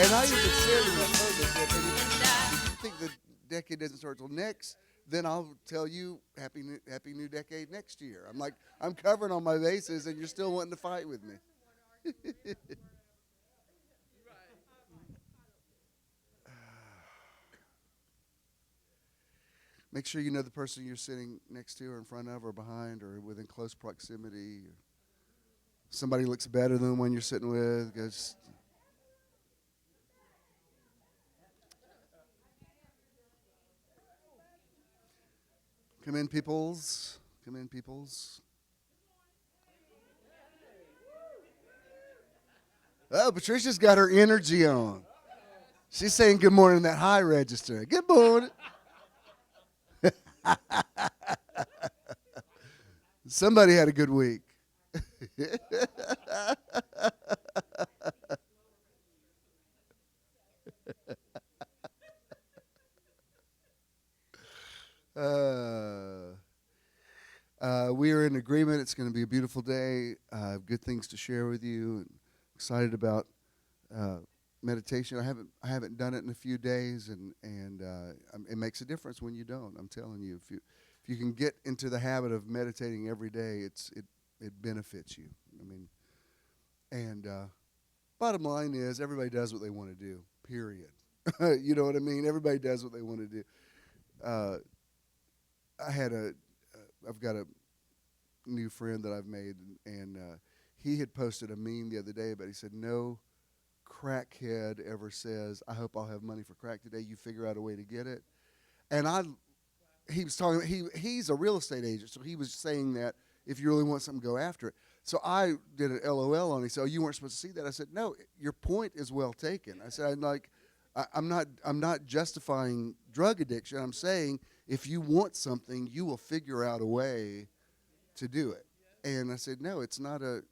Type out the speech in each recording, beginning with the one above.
And I even said in that service that if you think the decade doesn't start till next, then I'll tell you happy new decade next year. I'm like, I'm covering all my bases, and you're still wanting to fight with me. Make sure you know the person you're sitting next to or in front of or behind or within close proximity. Somebody looks better than the one you're sitting with. Goes, come in, peoples. Come in, peoples. Oh, Patricia's got her energy on. She's saying good morning in that high register. Good morning. Somebody had a good week. We are in agreement. It's going to be a beautiful day. I have good things to share with you. And excited about meditation. I haven't done it in a few days, and it makes a difference when you don't. I'm telling you, if you can get into the habit of meditating every day, it benefits you. I mean, and bottom line is everybody does what they want to do. Period. You know what I mean? Everybody does what they want to do. I've got a new friend that I've made, and he had posted a meme the other day, but he said, no crackhead ever says, I hope I'll have money for crack today. You figure out a way to get it. And he was talking, he's a real estate agent, so he was saying that if you really want something, go after it. So I did an LOL on it. He said, oh, you weren't supposed to see that. I said, no, your point is well taken. I said, I'm not justifying drug addiction. I'm saying if you want something, you will figure out a way to do it. And I said, no, it's not a.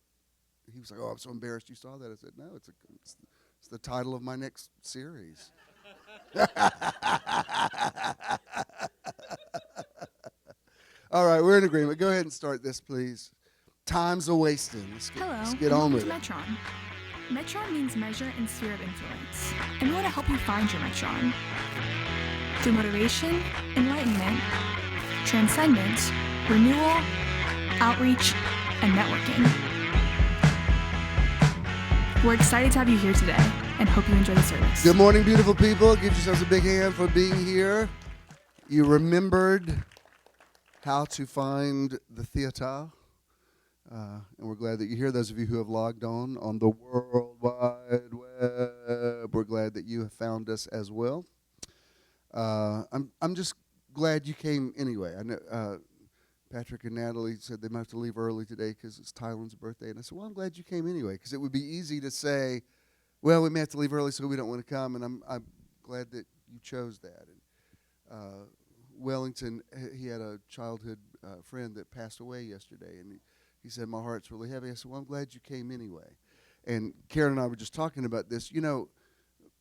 He was like, oh, I'm so embarrassed you saw that. I said, no, it's the title of my next series. All right, we're in agreement. Go ahead and start this, please. Time's a wasting. Let's get on with it. Metron. Metron means measure and sphere of influence, and we want to help you find your Metron. Through motivation, enlightenment, transcendence, renewal, outreach, and networking. We're excited to have you here today and hope you enjoy the service. Good morning, beautiful people. Give yourselves a big hand for being here. You remembered how to find the theater. And we're glad that you're here. Those of you who have logged on the World Wide Web, we're glad that you have found us as well. I'm just glad you came anyway. I know Patrick and Natalie said they might have to leave early today because it's Tylen's birthday. And I said, well, I'm glad you came anyway, because it would be easy to say, well, we may have to leave early, so we don't want to come. And I'm glad that you chose that. And Wellington, he had a childhood friend that passed away yesterday, and he said, my heart's really heavy. I said, well, I'm glad you came anyway. And Karen and I were just talking about this. You know,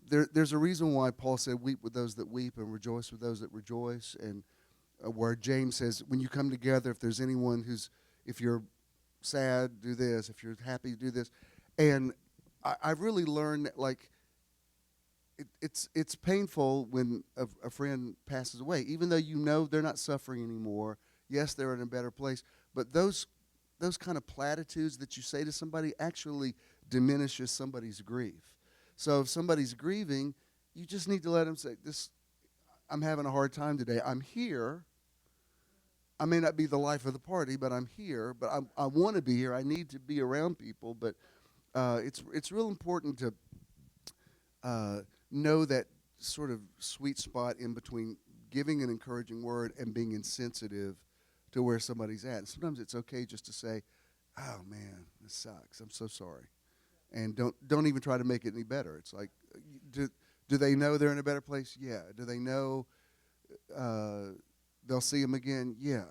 there's a reason why Paul said, weep with those that weep and rejoice with those that rejoice. And where James says, when you come together, if there's anyone if you're sad, do this. If you're happy, do this. And I've really learned that, like, it's painful when a friend passes away, even though you know they're not suffering anymore. Yes, they're in a better place. But those kind of platitudes that you say to somebody actually diminishes somebody's grief. So if somebody's grieving, you just need to let them say, I'm having a hard time today. I'm here. I may not be the life of the party, but I'm here. But I want to be here. I need to be around people. But it's real important to know that sort of sweet spot in between giving an encouraging word and being insensitive to where somebody's at. And sometimes it's okay just to say, oh, man, this sucks. I'm so sorry. And don't even try to make it any better. It's like, do they know they're in a better place? Yeah. Do they know they'll see him again? Yeah.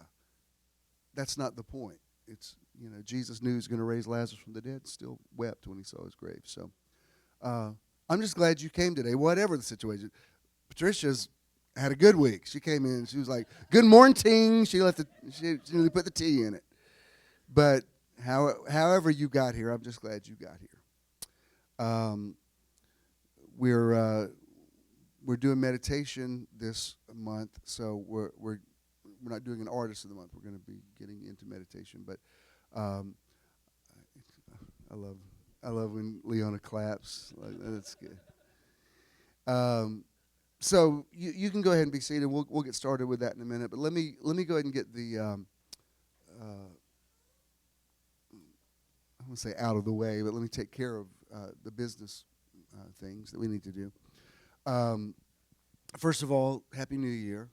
That's not the point. It's, Jesus knew he was going to raise Lazarus from the dead, still wept when he saw his grave. So I'm just glad you came today, whatever the situation. Patricia's had a good week. She came in, she was like, good morning. She really put the tea in it. But however you got here, I'm just glad you got here. we're doing meditation this month, so we're not doing an artist of the month. We're going to be getting into meditation, but um, I love when Leona claps. Like, that's good. So you can go ahead and be seated. We'll get started with that in a minute. But let me go ahead and get the I want to say out of the way, but let me take care of the business things that we need to do. First of all, Happy New Year.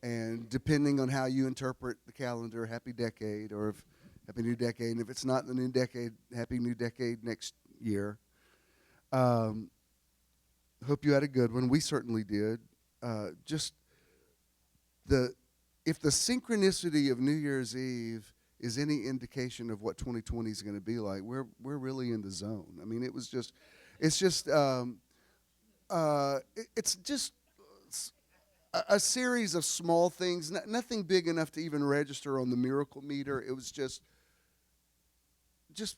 And depending on how you interpret the calendar, Happy Decade, or if Happy New Decade. And if it's not the new decade, Happy New Decade next year. Hope you had a good one. We certainly did. Just if the synchronicity of New Year's Eve is any indication of what 2020 is going to be like, we're really in the zone. I mean, it's just a series of small things, nothing big enough to even register on the miracle meter. It was just the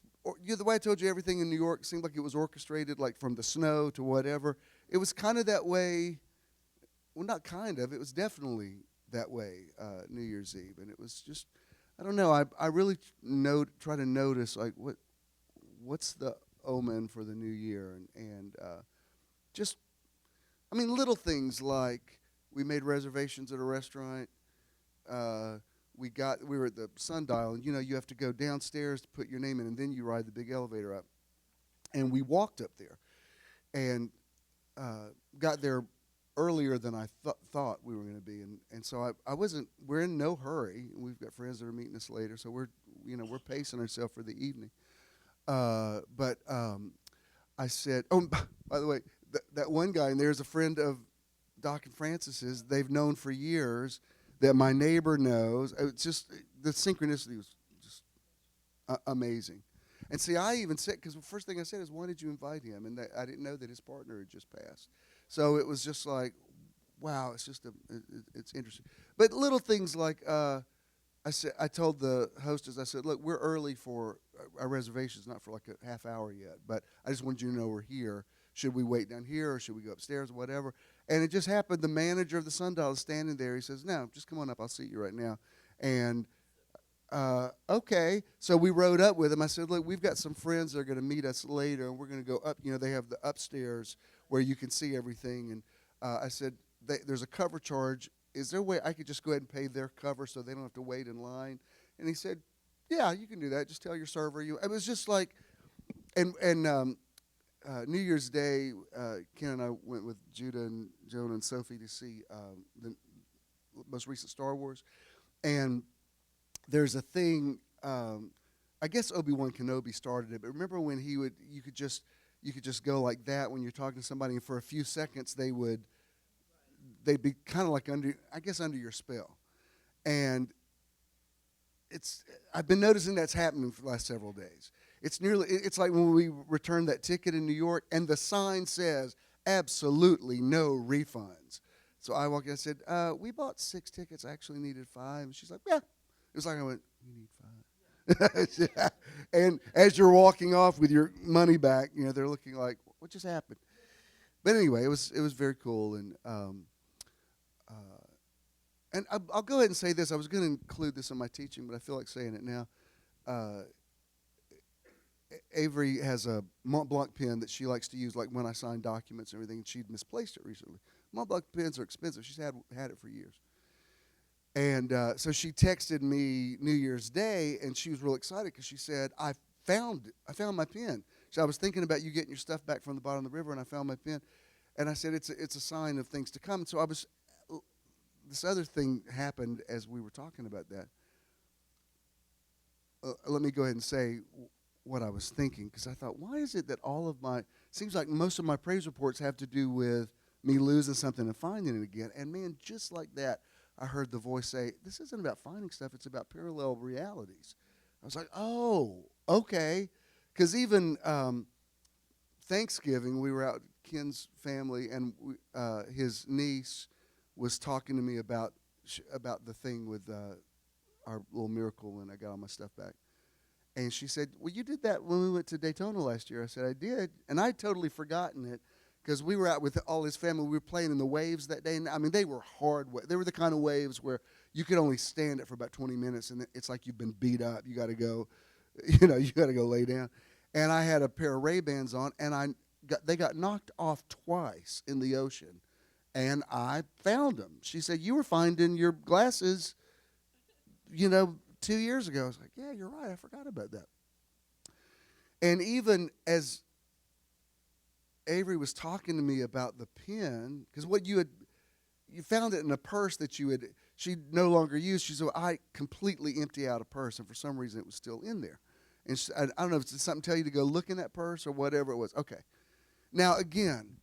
way I told you, everything in New York seemed like it was orchestrated, like from the snow to whatever. It was kind of that way. Well, not kind of. It was definitely that way, New Year's Eve, and it was just, I don't know. I really try to notice like what's the omen for the new year, and just, I mean, little things like we made reservations at a restaurant. We were at the Sundial, and you have to go downstairs to put your name in, and then you ride the big elevator up. And we walked up there, and got there earlier than I thought we were going to be, and so we're in no hurry. We've got friends that are meeting us later, so we're pacing ourselves for the evening. But I said, oh, by the way, that one guy, and there's a friend of Doc and Francis's. They've known for years, that my neighbor knows. It's just, the synchronicity was just amazing. And see, I even said, because the first thing I said is, why did you invite him? And I didn't know that his partner had just passed. So it was just like, wow, it's just it's interesting. But little things like, I told the hostess, I said, look, we're early for our reservations, not for like a half hour yet, but I just wanted you to know we're here. Should we wait down here, or should we go upstairs, or whatever? And it just happened, the manager of the Sundial is standing there. He says, no, just come on up. I'll seat you right now. And okay. So we rode up with him. I said, look, we've got some friends that are going to meet us later, and we're going to go up. They have the upstairs where you can see everything. And I said, there's a cover charge. Is there a way I could just go ahead and pay their cover so they don't have to wait in line? And he said, yeah, you can do that. Just tell your server. It was just like, and New Year's Day, Ken and I went with Judah and Joan and Sophie to see the most recent Star Wars. And there's a thing, I guess Obi-Wan Kenobi started it, but remember when you could just go like that when you're talking to somebody, and for a few seconds they'd be kind of like under your spell. And I've been noticing that's happening for the last several days. It's like when we returned that ticket in New York, and the sign says absolutely no refunds. So I walked in and said, we bought 6 tickets. I actually needed 5. And she's like, yeah. It was like I went, you need 5. And as you're walking off with your money back, they're looking like, what just happened? But anyway, it was very cool. And I'll go ahead and say this. I was going to include this in my teaching, but I feel like saying it now. Avery has a Mont Blanc pen that she likes to use, like when I sign documents and everything, and she'd misplaced it recently. Mont Blanc pens are expensive. She's had it for years. And so she texted me New Year's Day, and she was real excited because she said, I found my pen. So I was thinking about you getting your stuff back from the bottom of the river, and I found my pen. And I said, it's a sign of things to come. And so this other thing happened as we were talking about that. Let me go ahead and say what I was thinking, because I thought, why is it that seems like most of my praise reports have to do with me losing something and finding it again. And man, just like that, I heard the voice say, this isn't about finding stuff, it's about parallel realities. I was like, oh, okay. Because even Thanksgiving, we were out, Ken's family, and his niece was talking to me about the thing with our little miracle when I got all my stuff back. And she said, well, you did that when we went to Daytona last year. I said, I did. And I'd totally forgotten it because we were out with all his family. We were playing in the waves that day. And I mean, they were hard. They were the kind of waves where you could only stand it for about 20 minutes, and it's like you've been beat up. You got to go, you got to go lay down. And I had a pair of Ray-Bans on, and they got knocked off twice in the ocean, and I found them. She said, "You were finding your glasses, 2 years ago." I was like, "Yeah, you're right. I forgot about that." And even as Avery was talking to me about the pen, because you found it in a purse that she no longer used. She said, "I completely empty out a purse, and for some reason it was still in there." And I don't know if it's something tell you to go look in that purse or whatever it was. Okay. Now, again,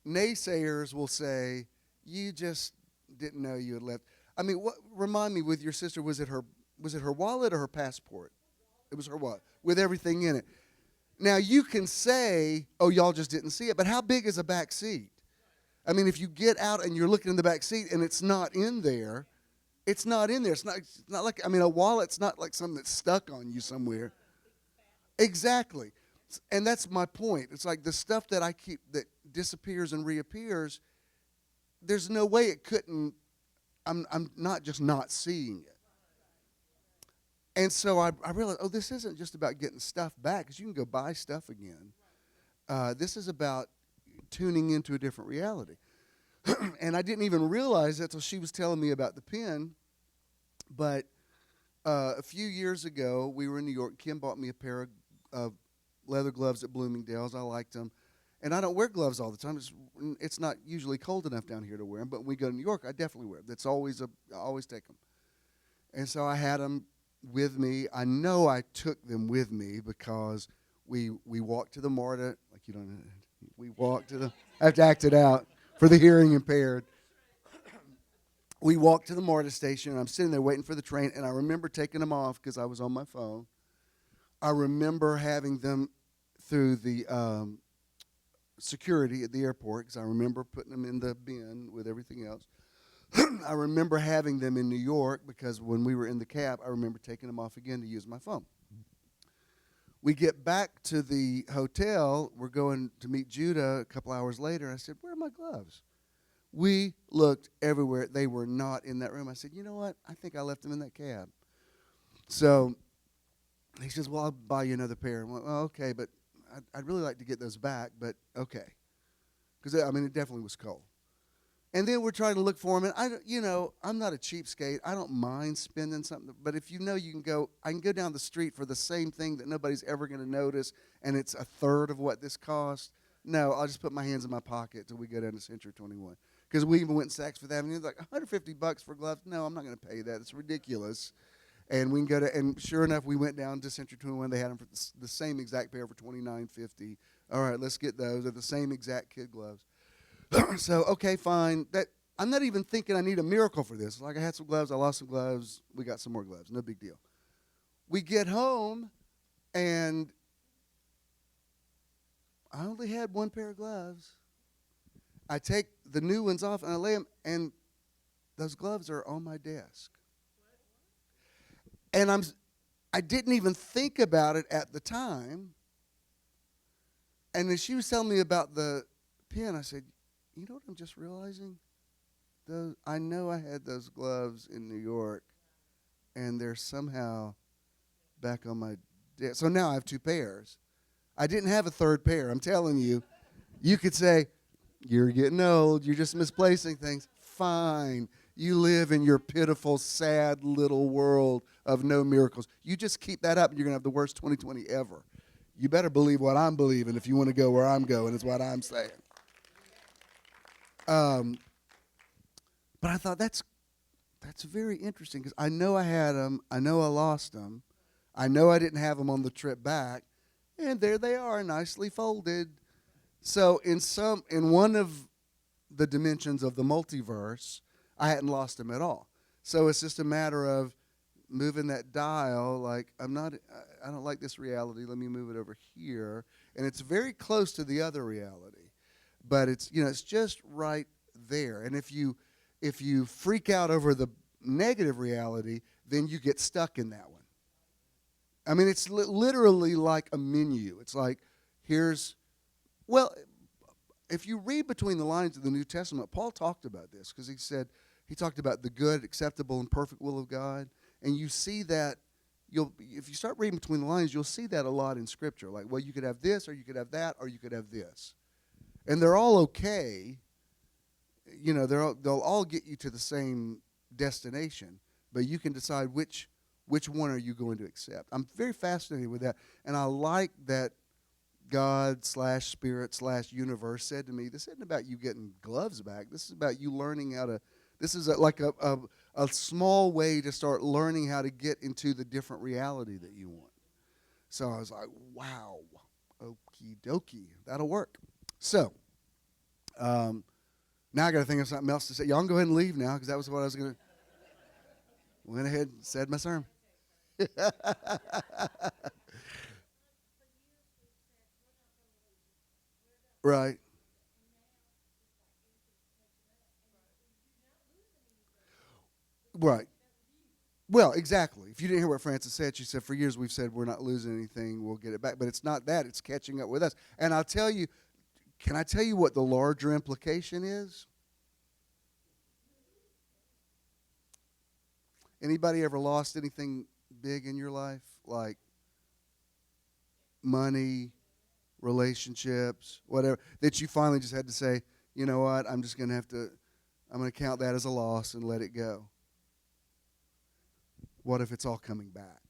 naysayers will say, you just didn't know you had left. I mean, remind me, with your sister, was it her wallet or her passport? It was her wallet with everything in it. Now, you can say, oh, y'all just didn't see it, but how big is a back seat? I mean, if you get out and you're looking in the back seat and it's not in there, it's not in there. It's not like, I mean, a wallet's not like something that's stuck on you somewhere. Exactly. And that's my point. It's like the stuff that I keep that disappears and reappears, there's no way it couldn't, I'm not just not seeing it. And so I realized, this isn't just about getting stuff back, because you can go buy stuff again. This is about tuning into a different reality. And I didn't even realize that until she was telling me about the pen. But a few years ago, we were in New York. Kim bought me a pair of leather gloves at Bloomingdale's. I liked them. And I don't wear gloves all the time. It's not usually cold enough down here to wear them. But when we go to New York, I definitely wear them. That's always I always take them. And so I had them with me. I know I took them with me because we walked to the MARTA. Like, you don't know. We walked to the, I have to act it out for the hearing impaired. We walked to the MARTA station, and I'm sitting there waiting for the train, and I remember taking them off because I was on my phone. I remember having them through the security at the airport, because I remember putting them in the bin with everything else. I remember having them in New York, because when we were in the cab, I remember taking them off again to use my phone. We get back to the hotel. We're going to meet Judah a couple hours later. I said, "Where are my gloves?" We looked everywhere. They were not in that room. I said, "You know what? I think I left them in that cab." So he says, "Well, I'll buy you another pair." I'm like, "Well, okay, but I'd really like to get those back, but okay." Because, I mean, it definitely was cold. And then we're trying to look for them. And, I'm not a cheapskate. I don't mind spending something. But if you can I can go down the street for the same thing that nobody's ever going to notice, and it's a third of what this costs. No, I'll just put my hands in my pocket till we go down to Century 21. Because we even went to Saks Fifth Avenue. It's like $150 for gloves. No, I'm not going to pay that. It's ridiculous. And we can go and sure enough, we went down to Century 21. They had them for the same exact pair for $29.50. All right, let's get those. They're the same exact kid gloves. So, okay, fine. I'm not even thinking I need a miracle for this. Like, I had some gloves, I lost some gloves, we got some more gloves. No big deal. We get home, and I only had one pair of gloves. I take the new ones off, and I lay them, and those gloves are on my desk. And I didn't even think about it at the time. And then she was telling me about the pen. I said, "You know what I'm just realizing? I know I had those gloves in New York, and they're somehow back on my desk." So now I have two pairs. I didn't have a third pair. I'm telling you. You could say, "You're getting old. You're just misplacing things." Fine. You live in your pitiful, sad little world of no miracles. You just keep that up, and you're going to have the worst 2020 ever. You better believe what I'm believing if you want to go where I'm going, is what I'm saying. But I thought that's very interesting, because I know I had them. I know I lost them. I know I didn't have them on the trip back. And there they are, nicely folded. So in one of the dimensions of the multiverse, I hadn't lost them at all. So it's just a matter of moving that dial, like, I don't like this reality, let me move it over here. And it's very close to the other reality. But it's just right there. And if you freak out over the negative reality, then you get stuck in that one. I mean, it's literally like a menu. It's like, if you read between the lines of the New Testament, Paul talked about this because he talked about the good, acceptable, and perfect will of God. And you see that, if you start reading between the lines, you'll see that a lot in Scripture. Like, well, you could have this, or you could have that, or you could have this. And they're all okay. You know, they'll all get you to the same destination, but you can decide which one are you going to accept. I'm very fascinated with that, and I like that God/Spirit/universe said to me, this isn't about you getting gloves back. This is about you learning how to, this is like a small way to start learning how to get into the different reality that you want. So I was like, wow, okie dokie, that'll work. So now I got to think of something else to say. Y'all can go ahead and leave now because that was what I was going to. Went ahead and said my sermon. Right. Right. Well, exactly. If you didn't hear what Frances said, she said, for years we've said we're not losing anything, we'll get it back. But it's not that. It's catching up with us. And I'll tell you, can I tell you what the larger implication is? Anybody ever lost anything big in your life? Like money, relationships, whatever, that you finally just had to say, you know what, I'm going to count that as a loss and let it go. What if it's all coming back?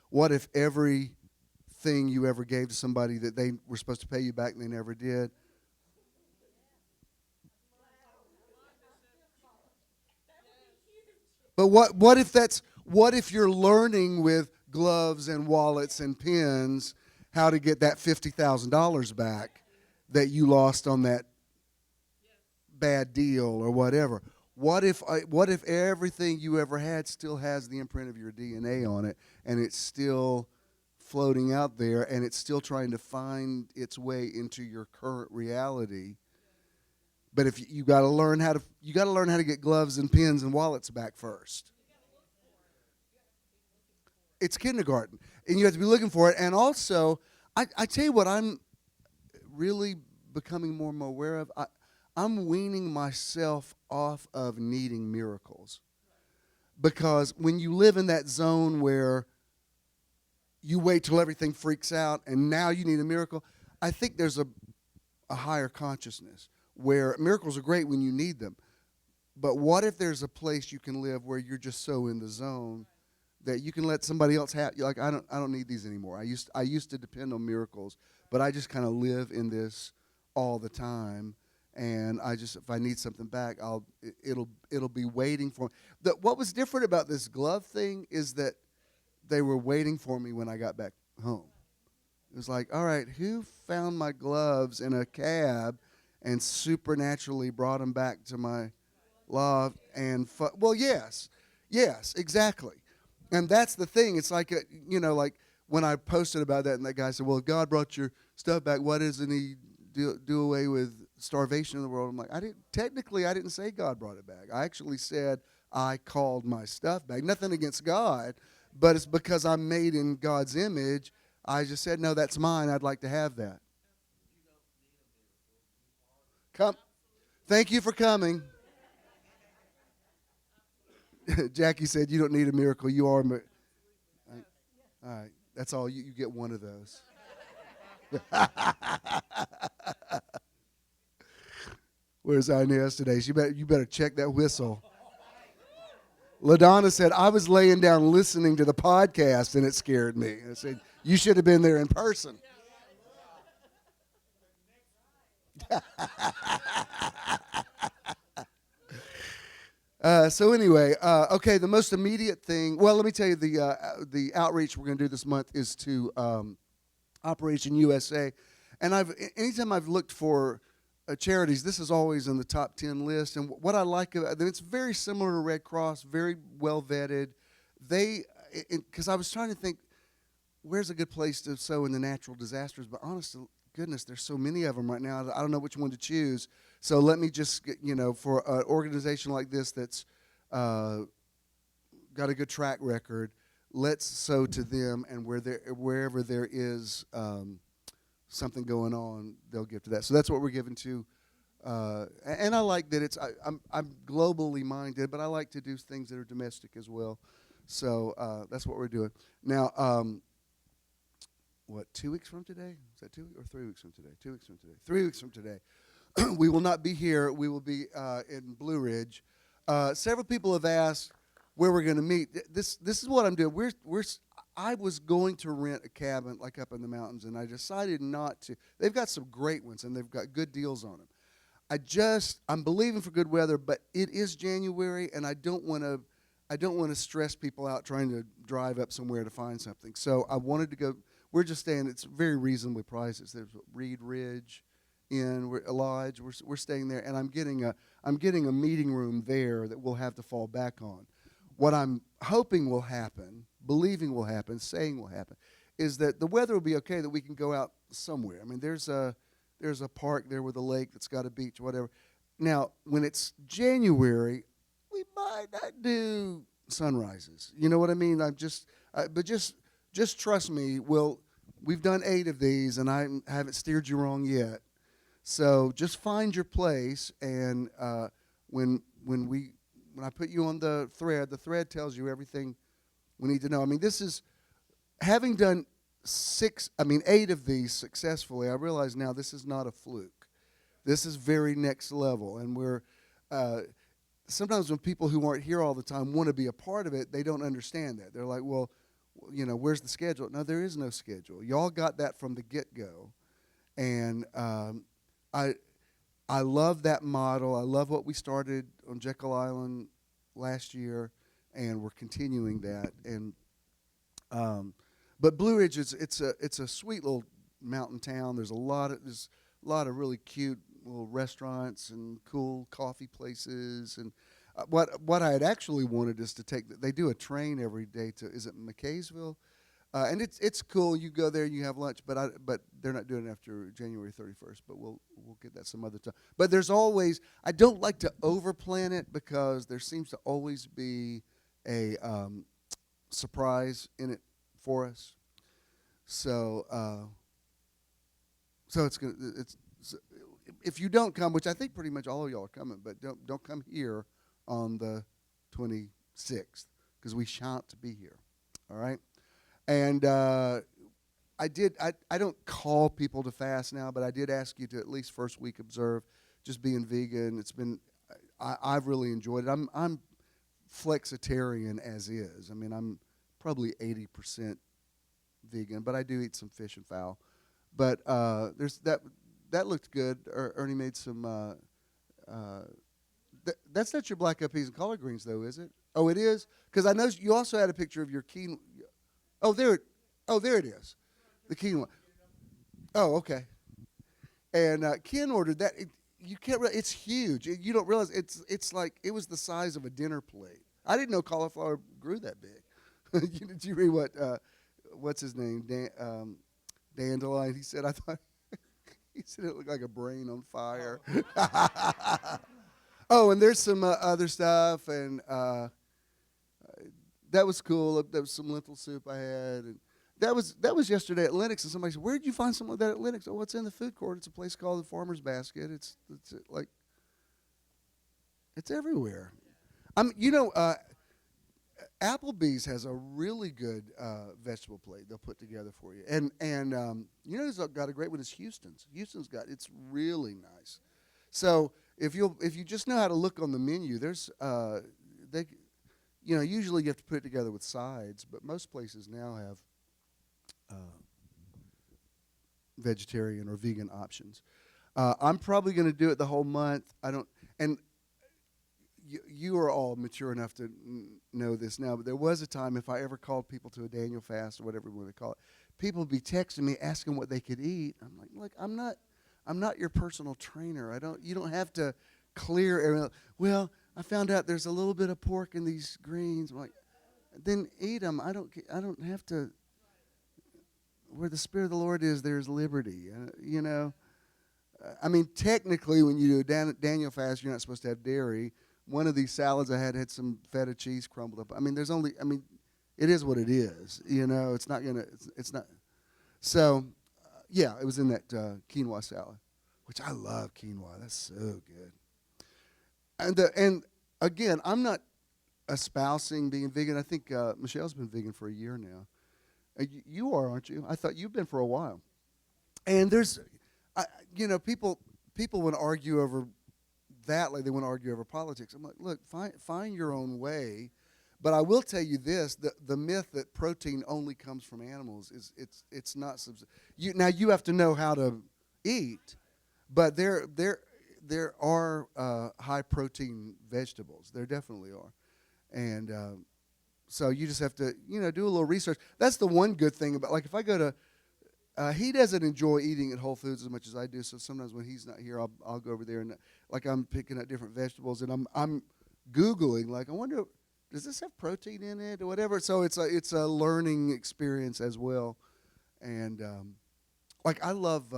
What if everything you ever gave to somebody that they were supposed to pay you back and they never did? But what if you're learning with gloves and wallets and pens how to get that $50,000 back that you lost on that bad deal or whatever? What if everything you ever had still has the imprint of your DNA on it, and it's still floating out there, and it's still trying to find its way into your current reality? But if you got to learn how to get gloves and pens and wallets back first. It's kindergarten, and you have to be looking for it. And also, I tell you what, I'm really becoming more and more aware of. I'm weaning myself off of needing miracles, because when you live in that zone where you wait till everything freaks out and now you need a miracle, I think there's a higher consciousness where miracles are great when you need them. But what if there's a place you can live where you're just so in the zone that you can let somebody else have? Like, I don't need these anymore. I used to depend on miracles, but I just kind of live in this all the time. And if I need something back, it'll be waiting for me. What was different about this glove thing is that they were waiting for me when I got back home. It was like, all right, who found my gloves in a cab and supernaturally brought them back to my loft? And well, yes, exactly. And that's the thing. It's like like when I posted about that, and that guy said, "Well, if God brought your stuff back, why doesn't He do away with starvation in the world?" I'm like, I didn't say God brought it back. I actually said I called my stuff back. Nothing against God, but it's because I'm made in God's image. I just said, no, that's mine. I'd like to have that. Come. Thank you for coming. Jackie said, you don't need a miracle. You are. All right. That's all. You get one of those. Where's Inez today? You better check that whistle. LaDonna said, I was laying down listening to the podcast and it scared me. I said, you should have been there in person. So anyway, okay, the most immediate thing, well, let me tell you, the outreach we're going to do this month is to Operation USA. And anytime I've looked for charities, this is always in the top 10 list. And what I like about it, it's very similar to Red Cross, very well vetted. Because I was trying to think, where's a good place to sow in the natural disasters? But honest to goodness, there's so many of them right now. I don't know which one to choose. So let me just, for an organization like this that's got a good track record, let's sow to them. And wherever there is something going on, they'll give to that. So that's what we're giving to. And I like that I'm globally minded, but I like to do things that are domestic as well. So that's what we're doing. Now, 2 weeks from today? Is that 2 weeks or 3 weeks from today? 2 weeks from today. 3 weeks from today. We will not be here. We will be in Blue Ridge. Several people have asked where we're going to meet. This is what I'm doing. I was going to rent a cabin like up in the mountains, and I decided not to. They've got some great ones, and they've got good deals on them. I'm believing for good weather, but it is January, and I don't want to stress people out trying to drive up somewhere to find something. So I wanted to go. We're just staying. It's very reasonably priced. There's Reed Ridge Inn, a lodge. We're staying there, and I'm getting a meeting room there that we'll have to fall back on. What I'm hoping will happen, believing will happen, saying will happen, is that the weather will be okay, that we can go out somewhere. I mean, there's a park there with a lake that's got a beach, whatever. Now, when it's January, we might not do sunrises. You know what I mean? But just trust me. We've done 8 of these, and I haven't steered you wrong yet. So just find your place, and when I put you on the thread tells you everything we need to know. I mean, this is having done 8 of these successfully. I realize now this is not a fluke. This is very next level, and we're sometimes when people who aren't here all the time want to be a part of it, they don't understand that. They're like, well, where's the schedule? No, there is no schedule. Y'all got that from the get-go, and I love that model. I love what we started on Jekyll Island last year, and we're continuing that. And but Blue Ridge it's a sweet little mountain town. There's a lot of really cute little restaurants and cool coffee places. And what I had actually wanted is to take. They do a train every day to, is it McKaysville? And it's cool. You go there and you have lunch, but they're not doing it after January 31st. But we'll get that some other time. But there's always, I don't like to overplan it because there seems to always be a surprise in it for us. So if you don't come, which I think pretty much all of y'all are coming, but don't come here on the 26th because we shan't be here. All right. And I don't call people to fast now, but I did ask you to at least first week observe, just being vegan. It's been, I've really enjoyed it. I'm flexitarian as is. I mean, I'm probably 80% vegan, but I do eat some fish and fowl. But there's that looked good. Ernie made some. That's not your black eyed peas and collard greens, though, is it? Oh, it is, because I know you also had a picture of your quinoa. Oh, there it is, the quinoa. Oh, okay. And Ken ordered that. You can't. It's huge. You don't realize it's like it was the size of a dinner plate. I didn't know cauliflower grew that big. Did you read what's his name? Dandelion. He said, I thought. He said it looked like a brain on fire. Oh, and there's some other stuff, and that was cool. There was some lentil soup I had, and that was yesterday at Lennox. And somebody said, "Where did you find something like that at Lennox?" Oh, it's in the food court. It's a place called the Farmer's Basket. It's like it's everywhere. Applebee's has a really good vegetable plate they'll put together for you, and who's got a great one is Houston's. It's really nice. So if you just know how to look on the menu, there's usually you have to put it together with sides, but most places now have vegetarian or vegan options. I'm probably going to do it the whole month. You are all mature enough to know this now, but there was a time if I ever called people to a Daniel fast or whatever we would call it, people would be texting me asking what they could eat. I'm like, look, I'm not your personal trainer. You don't have to clear everything. Well, I found out there's a little bit of pork in these greens. I'm like, then eat them. I don't have to. Where the Spirit of the Lord is, there's liberty. I mean, technically, when you do a Daniel fast, you're not supposed to have dairy. One of these salads I had some feta cheese crumbled up. I mean, it is what it is. It's not gonna. It's not. So, Yeah, it was in that quinoa salad, which I love quinoa. That's so good. And again, I'm not espousing being vegan. I think Michelle's been vegan for a year now. You are, aren't you? I thought you've been for a while. And there's, people want to argue over that like they want to argue over politics. I'm like, look, find your own way. But I will tell you this: the myth that protein only comes from animals it's not. Now you have to know how to eat, but there are high protein vegetables. There definitely are, and so you just have to do a little research. That's the one good thing about, like, if I go to he doesn't enjoy eating at Whole Foods as much as I do. So sometimes when he's not here, I'll go over there and like I'm picking up different vegetables and I'm Googling, like, I wonder, does this have protein in it or whatever? So it's a learning experience as well. And like I love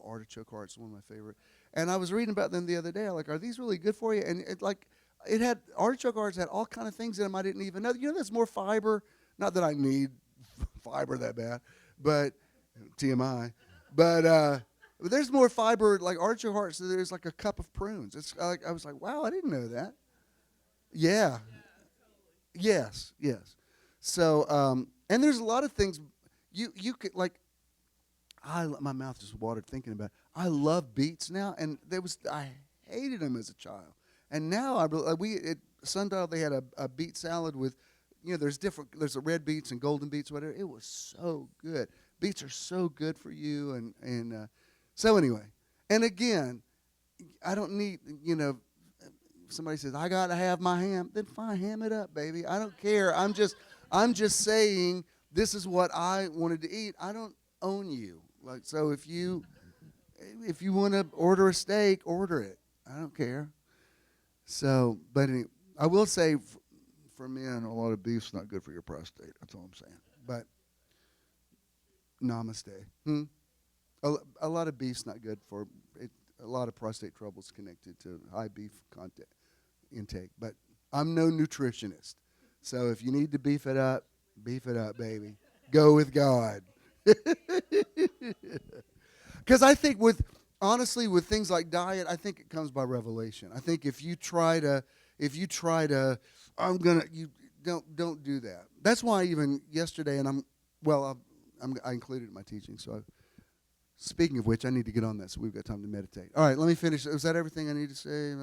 artichoke hearts, one of my favorite. And I was reading about them the other day. I'm like, are these really good for you? And it had artichoke hearts had all kind of things in them I didn't even know. There's more fiber. Not that I need fiber that bad, but TMI. But there's more fiber like artichoke hearts than there's like a cup of prunes. It's like I was like, wow, I didn't know that. Yeah. Yes. So and there's a lot of things you could like. My mouth just watered thinking about it. I love beets now, and I hated them as a child, and now at Sundial they had a beet salad with, there's a red beets and golden beets, whatever. It was so good. Beets are so good for you, and so anyway, and again, I don't need somebody says I gotta have my ham, then fine, ham it up, baby. I don't care. I'm just saying this is what I wanted to eat. I don't own you. Like, so if you want to order a steak, order it. I don't care. So, but anyway, I will say for men, a lot of beef's not good for your prostate. That's all I'm saying. But namaste. A lot of beef's not good for it. A lot of prostate trouble's connected to high beef content intake. But I'm no nutritionist. So if you need to beef it up, baby. Go with God. Because I think honestly with things like diet, I think it comes by revelation. I think if you try to you don't do that. That's why even yesterday, and I included it in my teaching. So speaking of which, I need to get on that so we've got time to meditate. All right, let me finish. Is that everything I need to say?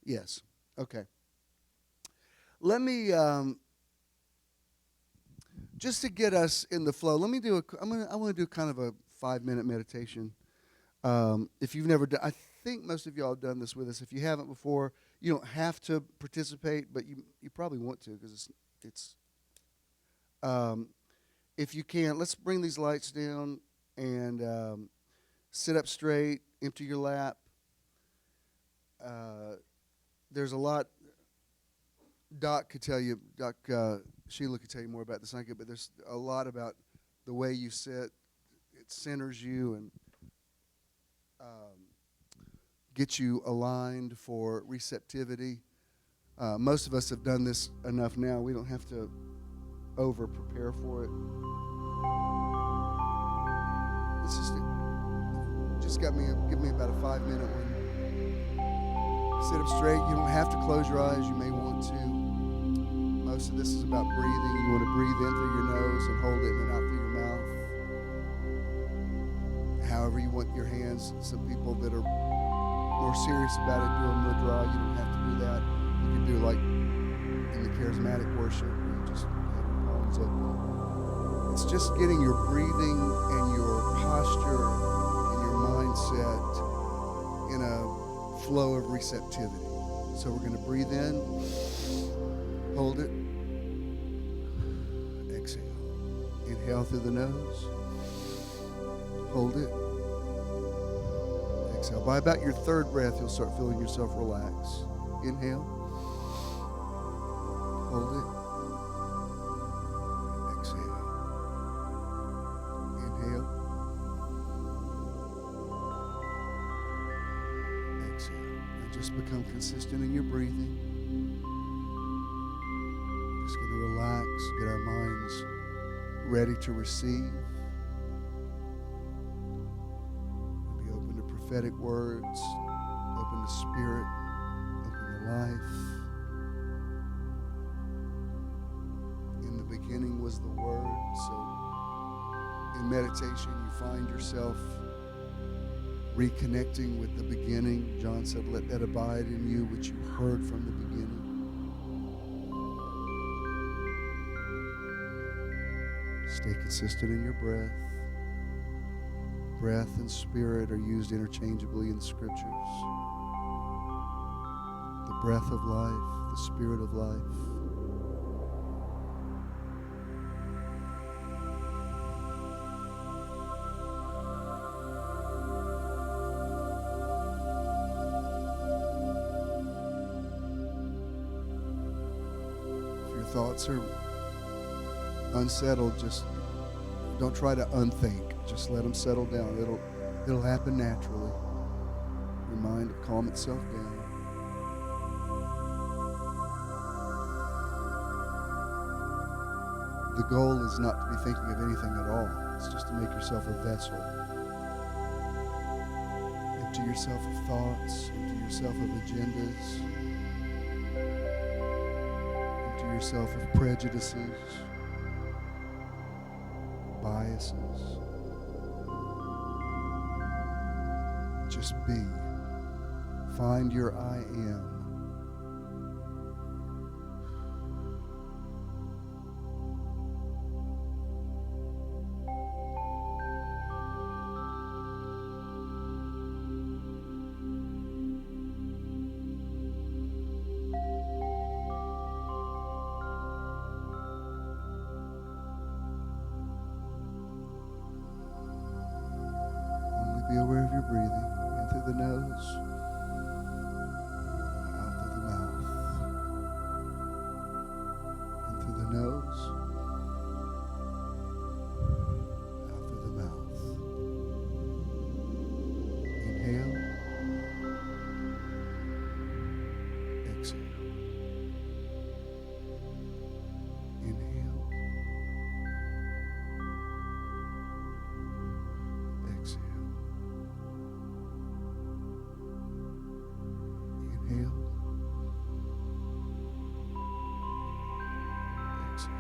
Yes. Okay. Let me just to get us in the flow, let me do I want to do kind of a 5-minute meditation. If you've never done, I think most of y'all have done this with us. If you haven't before, you don't have to participate, but you probably want to because it's if you can, let's bring these lights down and sit up straight, empty your lap. There's a lot Doc Sheila could tell you more about this than I could, but there's a lot about the way you sit. It centers you and gets you aligned for receptivity. Most of us have done this enough now. We don't have to over-prepare for it. It's just give me about a 5-minute one. Sit up straight. You don't have to close your eyes. You may want to. Most of this is about breathing. You want to breathe in through your nose and hold it and out through your mouth. However you want your hands. Some people that are more serious about it do a mudra. You don't have to do that. You can do like in the charismatic worship. You just have your palms open. It's just getting your breathing and your posture and your mindset in a flow of receptivity. So we're going to breathe in, hold it, exhale. Inhale through the nose, hold it, exhale. By about your third breath, you'll start feeling yourself relax. Inhale, hold it, exhale. Inhale, exhale. And just become consistent in your breathing. Just going to relax, get our minds ready to receive. prophetic words, open to spirit, open to life. In the beginning was the Word. So in meditation, you find yourself reconnecting with the beginning. John said, let that abide in you which you heard from the beginning. Stay consistent in your breath. Breath and spirit are used interchangeably in the scriptures. The breath of life, the spirit of life. If your thoughts are unsettled, just don't try to unthink. Just let them settle down. It'll happen naturally. Your mind will calm itself down. The goal is not to be thinking of anything at all. It's just to make yourself a vessel. Empty yourself of thoughts. Empty yourself of agendas. Empty yourself of prejudices, biases. Just be. Find your I am. Only be aware of your breathing. In through the nose, out through the mouth. In through the nose, out through the mouth. Inhale, exhale. Inhale, exhale. Inhale, exhale.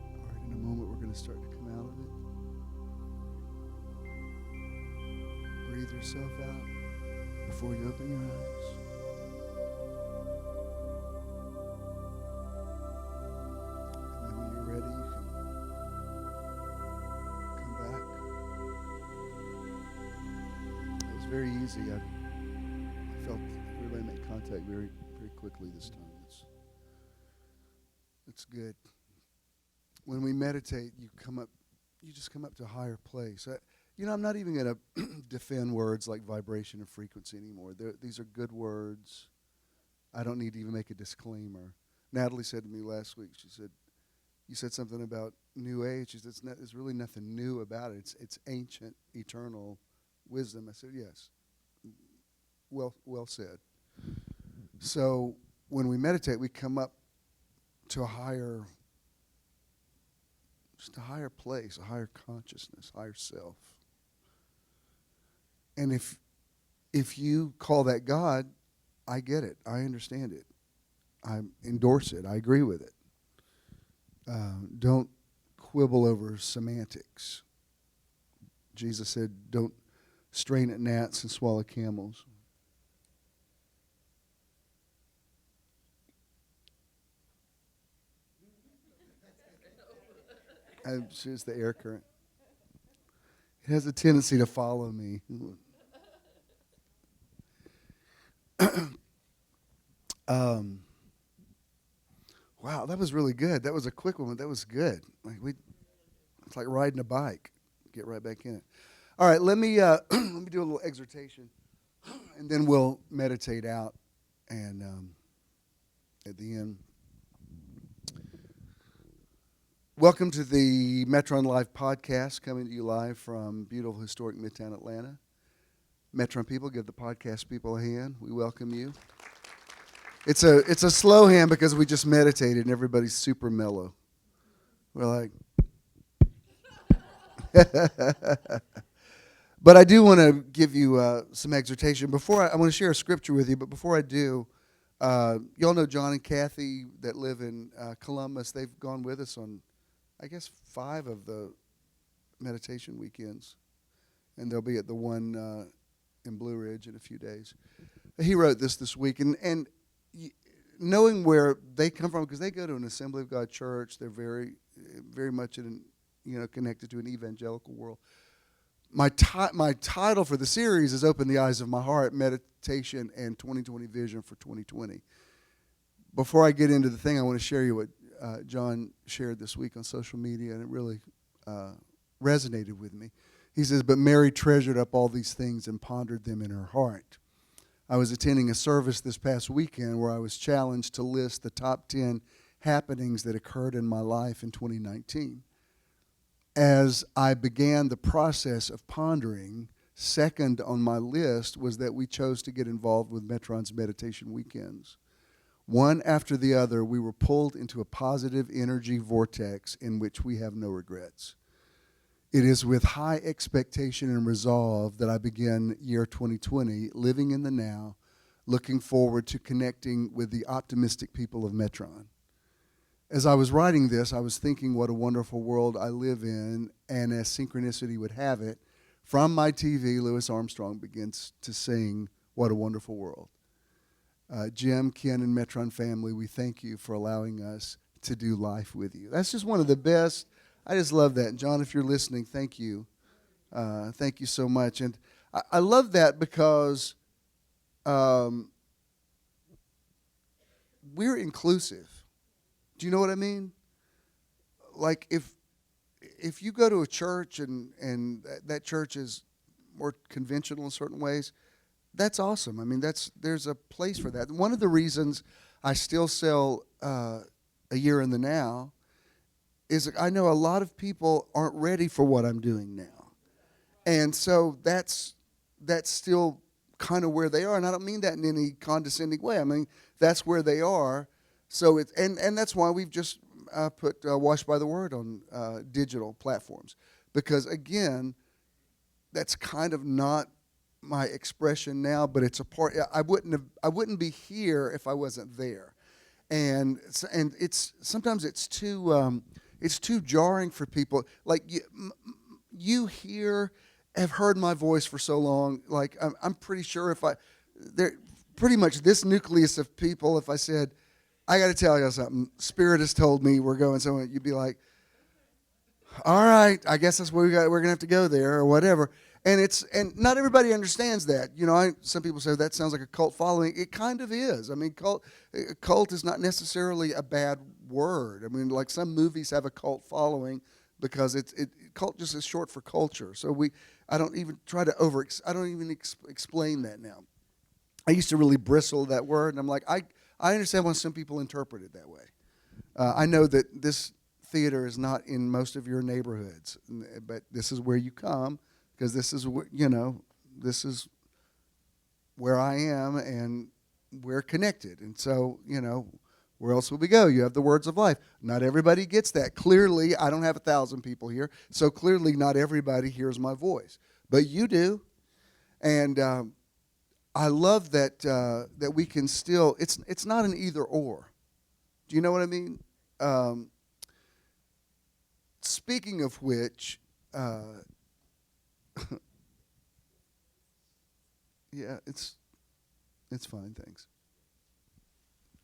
All right, in a moment we're going to start to come out of it. Breathe yourself out before you open your eyes. And then when you're ready, you can come back. It was very easy. I felt everybody make contact very, very quickly this time. It's good. When we meditate, you just come up to a higher place. I'm not even going to defend words like vibration and frequency anymore. These are good words. I don't need to even make a disclaimer. Natalie said to me last week, she said, you said something about New Age. She said, there's really nothing new about it. It's ancient, eternal wisdom. I said, yes. Well said. So when we meditate, we come up to a higher place, a higher consciousness, higher self. And if you call that God, I get it. I understand it. I endorse it. I agree with it. Don't quibble over semantics. Jesus said, don't strain at gnats and swallow camels. It's just the air current. It has a tendency to follow me. Wow, that was really good. That was a quick one, but that was good. It's like riding a bike. Get right back in it. All right, let me let me do a little exhortation, and then we'll meditate out. And at the end, welcome to the Metron Live podcast, coming to you live from beautiful, historic Midtown Atlanta. Metron people, give the podcast people a hand. We welcome you. It's a slow hand because we just meditated and everybody's super mellow. We're like, but I do want to give you some exhortation. I want to share a scripture with you, but before I do, y'all know John and Kathy that live in Columbus. They've gone with us on, I guess, 5 of the meditation weekends, and they'll be at the one in Blue Ridge in a few days. He wrote this week, and knowing where they come from, because they go to an Assembly of God church, they're very, very much connected to an evangelical world. My title for the series is "Open the Eyes of My Heart: Meditation and 2020 Vision for 2020." Before I get into the thing, I want to share you what John shared this week on social media, and it really resonated with me. He says, "But Mary treasured up all these things and pondered them in her heart." I was attending a service this past weekend where I was challenged to list the top 10 happenings that occurred in my life in 2019. As I began the process of pondering, second on my list was that we chose to get involved with Metron's meditation weekends. One after the other, we were pulled into a positive energy vortex in which we have no regrets. It is with high expectation and resolve that I begin year 2020, living in the now, looking forward to connecting with the optimistic people of Metron. As I was writing this, I was thinking what a wonderful world I live in, and as synchronicity would have it, from my TV, Louis Armstrong begins to sing, "What a Wonderful World." Jim, Ken, and Metron family, we thank you for allowing us to do life with you. That's just one of the best. I just love that. And John, if you're listening, thank you. Thank you so much. And I love that because we're inclusive. Do you know what I mean? Like if you go to a church and that church is more conventional in certain ways, that's awesome. I mean, there's a place for that. One of the reasons I still sell A Year in the Now is I know a lot of people aren't ready for what I'm doing now. And so that's still kind of where they are. And I don't mean that in any condescending way. I mean, that's where they are. So and that's why we've just put Washed by the Word on digital platforms. Because again, that's kind of not my expression now, but it's a part. I wouldn't be here if I wasn't there. And it's sometimes it's too jarring for people. Like you have heard my voice for so long. Like I'm pretty sure pretty much this nucleus of people, if I said, I got to tell you something, Spirit has told me we're going somewhere, you'd be like, all right, I guess that's where we're gonna have to go there or whatever. And not everybody understands that. You know, some people say that sounds like a cult following. It kind of is. I mean, cult is not necessarily a bad word. I mean, like some movies have a cult following because cult just is short for culture. So I don't even try to explain that now. I used to really bristle at that word, and I'm like, I understand why some people interpret it that way. I know that this theater is not in most of your neighborhoods, but this is where you come because this is this is where I am, and we're connected. And so, where else would we go? You have the words of life. Not everybody gets that. Clearly, I don't have 1,000 people here, so clearly not everybody hears my voice. But you do. And I love that that we can still, it's not an either or. Do you know what I mean? Speaking of which, yeah, it's fine, thanks.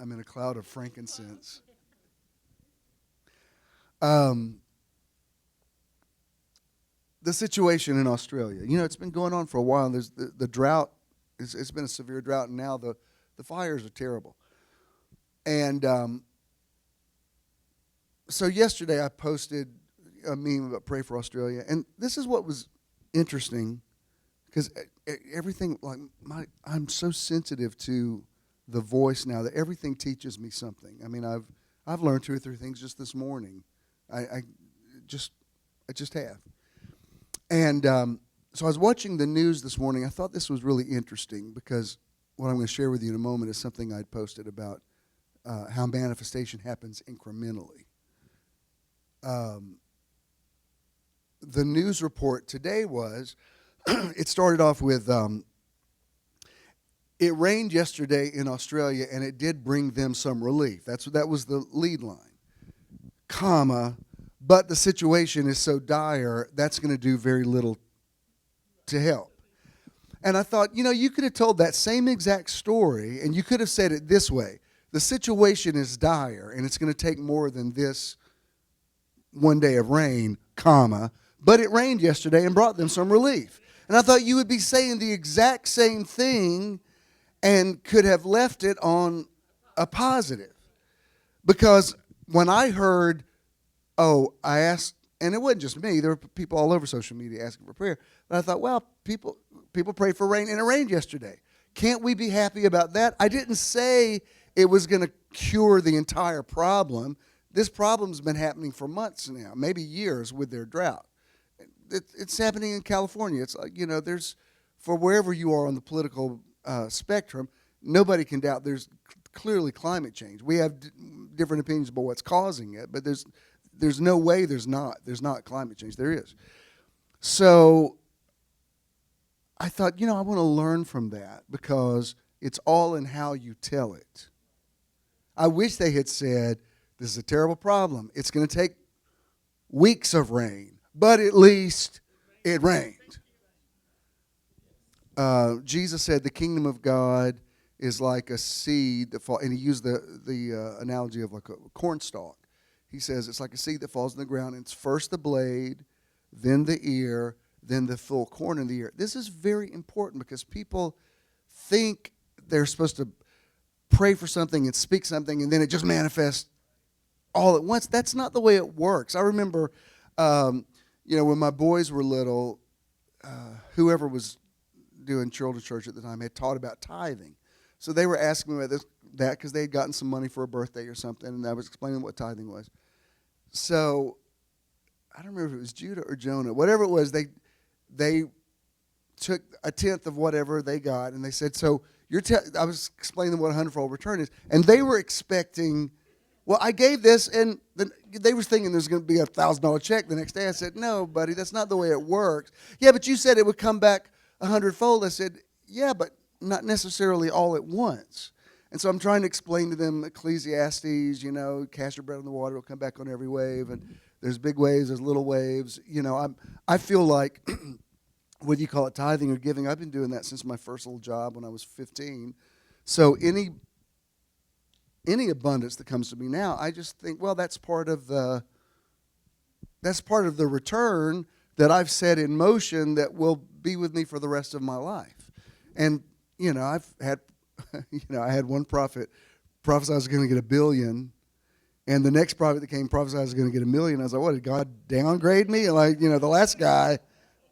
I'm in a cloud of frankincense. The situation in Australia, it's been going on for a while. There's the drought. It's been a severe drought, and now the fires are terrible. And so yesterday I posted a meme about Pray for Australia, and this is what was interesting, because everything, I'm so sensitive to the voice now that everything teaches me something. I mean, I've learned 2 or 3 things just this morning. I just have. And so I was watching the news this morning. I thought this was really interesting because what I'm going to share with you in a moment is something I'd posted about how manifestation happens incrementally. The news report today was, it started off with, it rained yesterday in Australia, and it did bring them some relief. That was the lead line, comma, but the situation is so dire, that's going to do very little to help. And I thought, you could have told that same exact story, and you could have said it this way. The situation is dire, and it's going to take more than this one day of rain, comma, but it rained yesterday and brought them some relief. And I thought you would be saying the exact same thing and could have left it on a positive. Because when I heard, I asked, and it wasn't just me, there were people all over social media asking for prayer. But I thought, well, people prayed for rain, and it rained yesterday. Can't we be happy about that? I didn't say it was going to cure the entire problem. This problem's been happening for months now, maybe years with their drought. It's happening in California. It's like, there's, for wherever you are on the political spectrum, nobody can doubt there's clearly climate change. We have different opinions about what's causing it, but there's no way there's not climate change. There is. So I thought, I want to learn from that because it's all in how you tell it. I wish they had said, this is a terrible problem. It's going to take weeks of rain, but at least it rained. Jesus said the kingdom of God is like a seed that falls, and he used the analogy of like a corn stalk. He says it's like a seed that falls in the ground, and it's first the blade, then the ear, then the full corn in the ear. This is very important because people think they're supposed to pray for something and speak something, and then it just manifests all at once. That's not the way it works. I remember, when my boys were little, whoever was doing children's church at the time had taught about tithing. So they were asking me about that because they had gotten some money for a birthday or something, and I was explaining what tithing was. So I don't remember if it was Judah or Jonah. Whatever it was, they took a tenth of whatever they got, and they said, so I was explaining what a hundredfold return is, and they were expecting, well, I gave this, and they were thinking there's going to be a $1,000 check the next day. I said, no, buddy, that's not the way it works. Yeah, but you said it would come back a hundredfold. I said, yeah, but not necessarily all at once. And so I'm trying to explain to them Ecclesiastes, cast your bread on the water, it'll come back on every wave, and there's big waves, there's little waves. I feel like, whether you call it tithing or giving, I've been doing that since my first little job when I was 15. So any abundance that comes to me now, I just think, well, that's part of the return that I've set in motion that will be with me for the rest of my life. And I've had I had one prophet prophesy I was going to get $1 billion, and the next prophet that came prophesied I was going to get $1 million. I was like, what, did God downgrade me? Like, the last guy,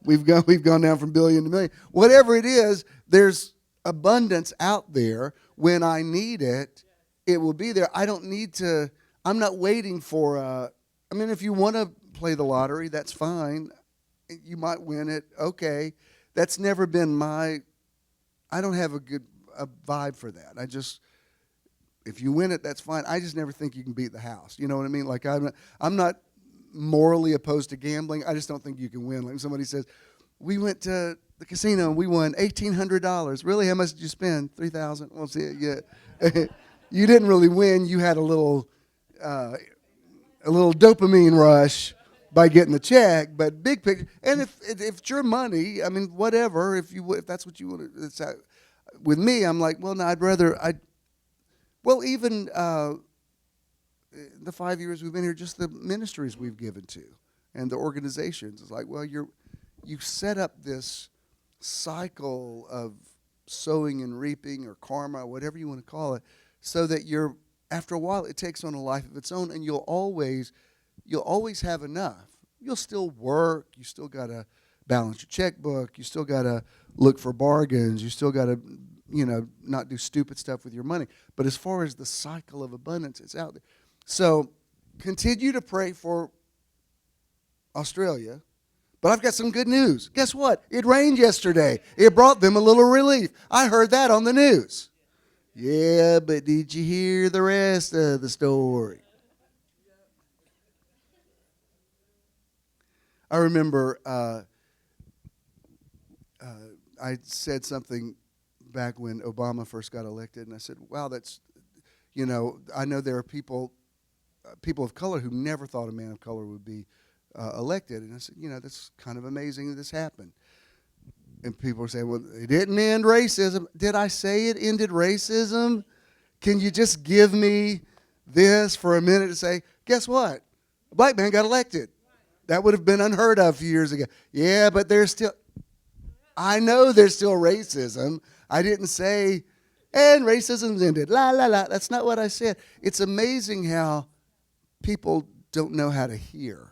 we've gone down from $1 billion to $1 million. Whatever it is, there's abundance out there when I need it, it will be there. I don't need to, I'm not waiting for, I mean, if you want to play the lottery, that's fine. You might win it. Okay. That's never been I don't have a vibe for that. If you win it, that's fine. I just never think you can beat the house. You know what I mean? Like, I'm not morally opposed to gambling. I just don't think you can win. Like somebody says, we went to the casino and we won $1,800. Really? How much did you spend? $3,000. Well, see, yeah. You didn't really win. You had a little dopamine rush by getting the check. But big picture, and if it's your money, I mean, whatever. If that's what you want to, with me, I'm like, well, no, even the 5 years we've been here, just the ministries we've given to and the organizations. It's like, well, you set up this cycle of sowing and reaping or karma, whatever you want to call it, so that after a while it takes on a life of its own, and you'll always have enough. You'll still work. You still got to balance your checkbook. You still got to look for bargains. You still got to, not do stupid stuff with your money. But as far as the cycle of abundance, it's out there. So continue to pray for Australia. But I've got some good news. Guess what? It rained yesterday. It brought them a little relief. I heard that on the news. Yeah, but did you hear the rest of the story? I remember I said something back when Obama first got elected, and I said, wow, that's, I know there are people of color who never thought a man of color would be elected. And I said, that's kind of amazing that this happened. And people are saying, well, it didn't end racism. Did I say it ended racism? Can you just give me this for a minute to say, guess what? A black man got elected. That would have been unheard of a few years ago. Yeah, but I know there's still racism. I didn't say, and racism's ended. La, la, la. That's not what I said. It's amazing how people don't know how to hear.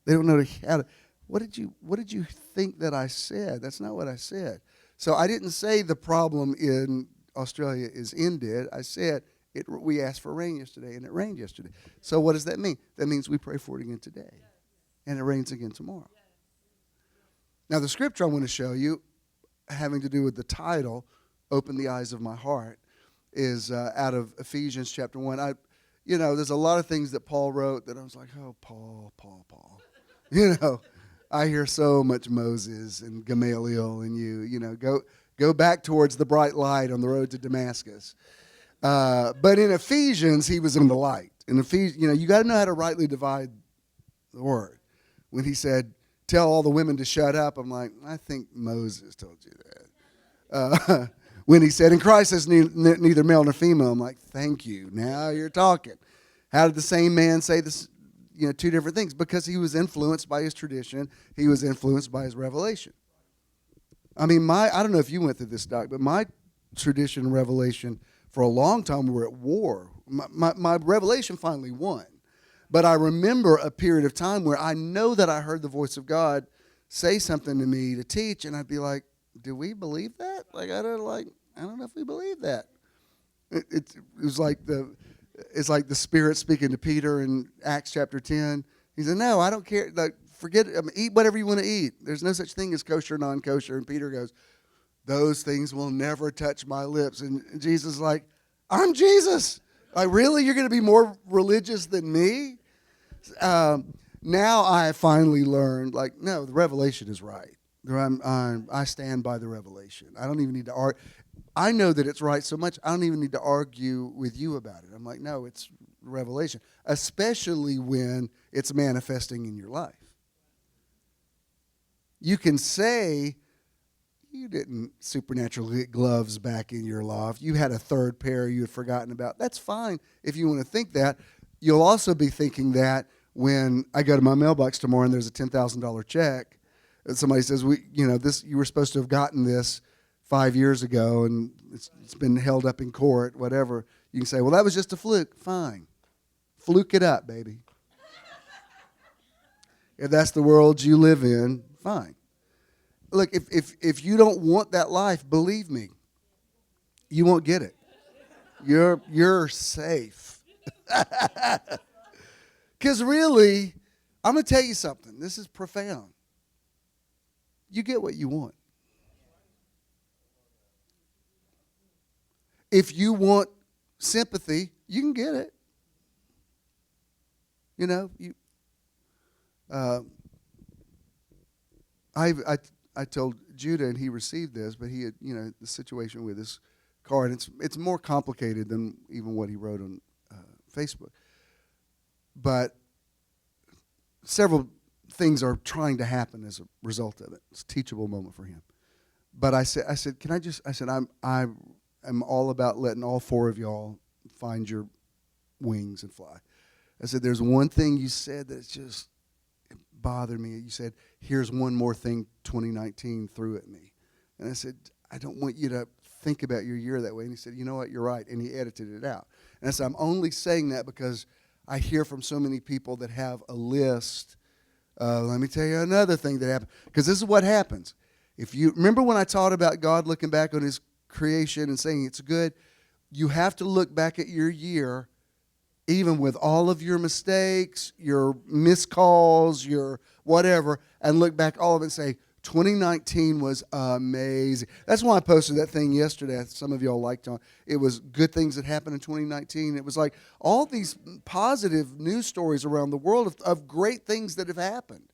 They don't know how to. What did you think that I said? That's not what I said. So I didn't say the problem in Australia is ended. I said we asked for rain yesterday, and it rained yesterday. So what does that mean? That means we pray for it again today, and it rains again tomorrow. Now the scripture I want to show you, having to do with the title, "Open the Eyes of My Heart," is out of Ephesians chapter 1. There's a lot of things that Paul wrote that I was like, oh, Paul. I hear so much Moses and Gamaliel and you. Go back towards the bright light on the road to Damascus. But in Ephesians, he was in the light. In Ephesians, you got to know how to rightly divide the word. When he said, "Tell all the women to shut up," I'm like, I think Moses told you that. When he said, "In Christ is neither male nor female," I'm like, thank you. Now you're talking. How did the same man say this? Two different things. Because he was influenced by his tradition. He was influenced by his revelation. I mean, I don't know if you went through this, Doc, but my tradition and revelation for a long time were at war. My revelation finally won. But I remember a period of time where I know that I heard the voice of God say something to me to teach, and I'd be like, do we believe that? Like, I don't know if we believe that. It was like it's like the Spirit speaking to Peter in Acts chapter 10. He said, no, I don't care. Like, forget it. Eat whatever you want to eat. There's no such thing as kosher, non-kosher. And Peter goes, those things will never touch my lips. And Jesus is like, I'm Jesus. Like, really? You're going to be more religious than me? Now I finally learned, like, no, the revelation is right. I stand by the revelation. I don't even need to argue. I know that it's right so much, I don't even need to argue with you about it. I'm like, no, it's revelation, especially when it's manifesting in your life. You can say you didn't supernaturally get gloves back in your loft. You had a third pair you had forgotten about. That's fine if you want to think that. You'll also be thinking that when I go to my mailbox tomorrow and there's a $10,000 check, and somebody says, you were supposed to have gotten this 5 years ago, and it's been held up in court, whatever. You can say, well, that was just a fluke. Fine. Fluke it up, baby. If that's the world you live in, fine. Look, if you don't want that life, believe me, you won't get it. You're safe. Because really, I'm going to tell you something. This is profound. You get what you want. If you want sympathy, you can get it. You know, I told Judah, and he received this, but he had, the situation with his car, and it's more complicated than even what he wrote on Facebook. But several things are trying to happen as a result of it. It's a teachable moment for him. But I said, I'm all about letting all four of y'all find your wings and fly. I said, there's one thing you said that just bothered me. You said, here's one more thing 2019 threw at me. And I said, I don't want you to think about your year that way. And he said, you know what, you're right. And he edited it out. And I said, I'm only saying that because I hear from so many people that have a list. Let me tell you another thing that happened. Because this is what happens. If you remember when I taught about God looking back on his creation and saying it's good, you have to look back at your year, even with all of your mistakes, your missed calls, your whatever, and look back all of it and say, 2019 was amazing. That's why I posted that thing yesterday. Some of y'all liked on. It was good things that happened in 2019. It was like all these positive news stories around the world of great things that have happened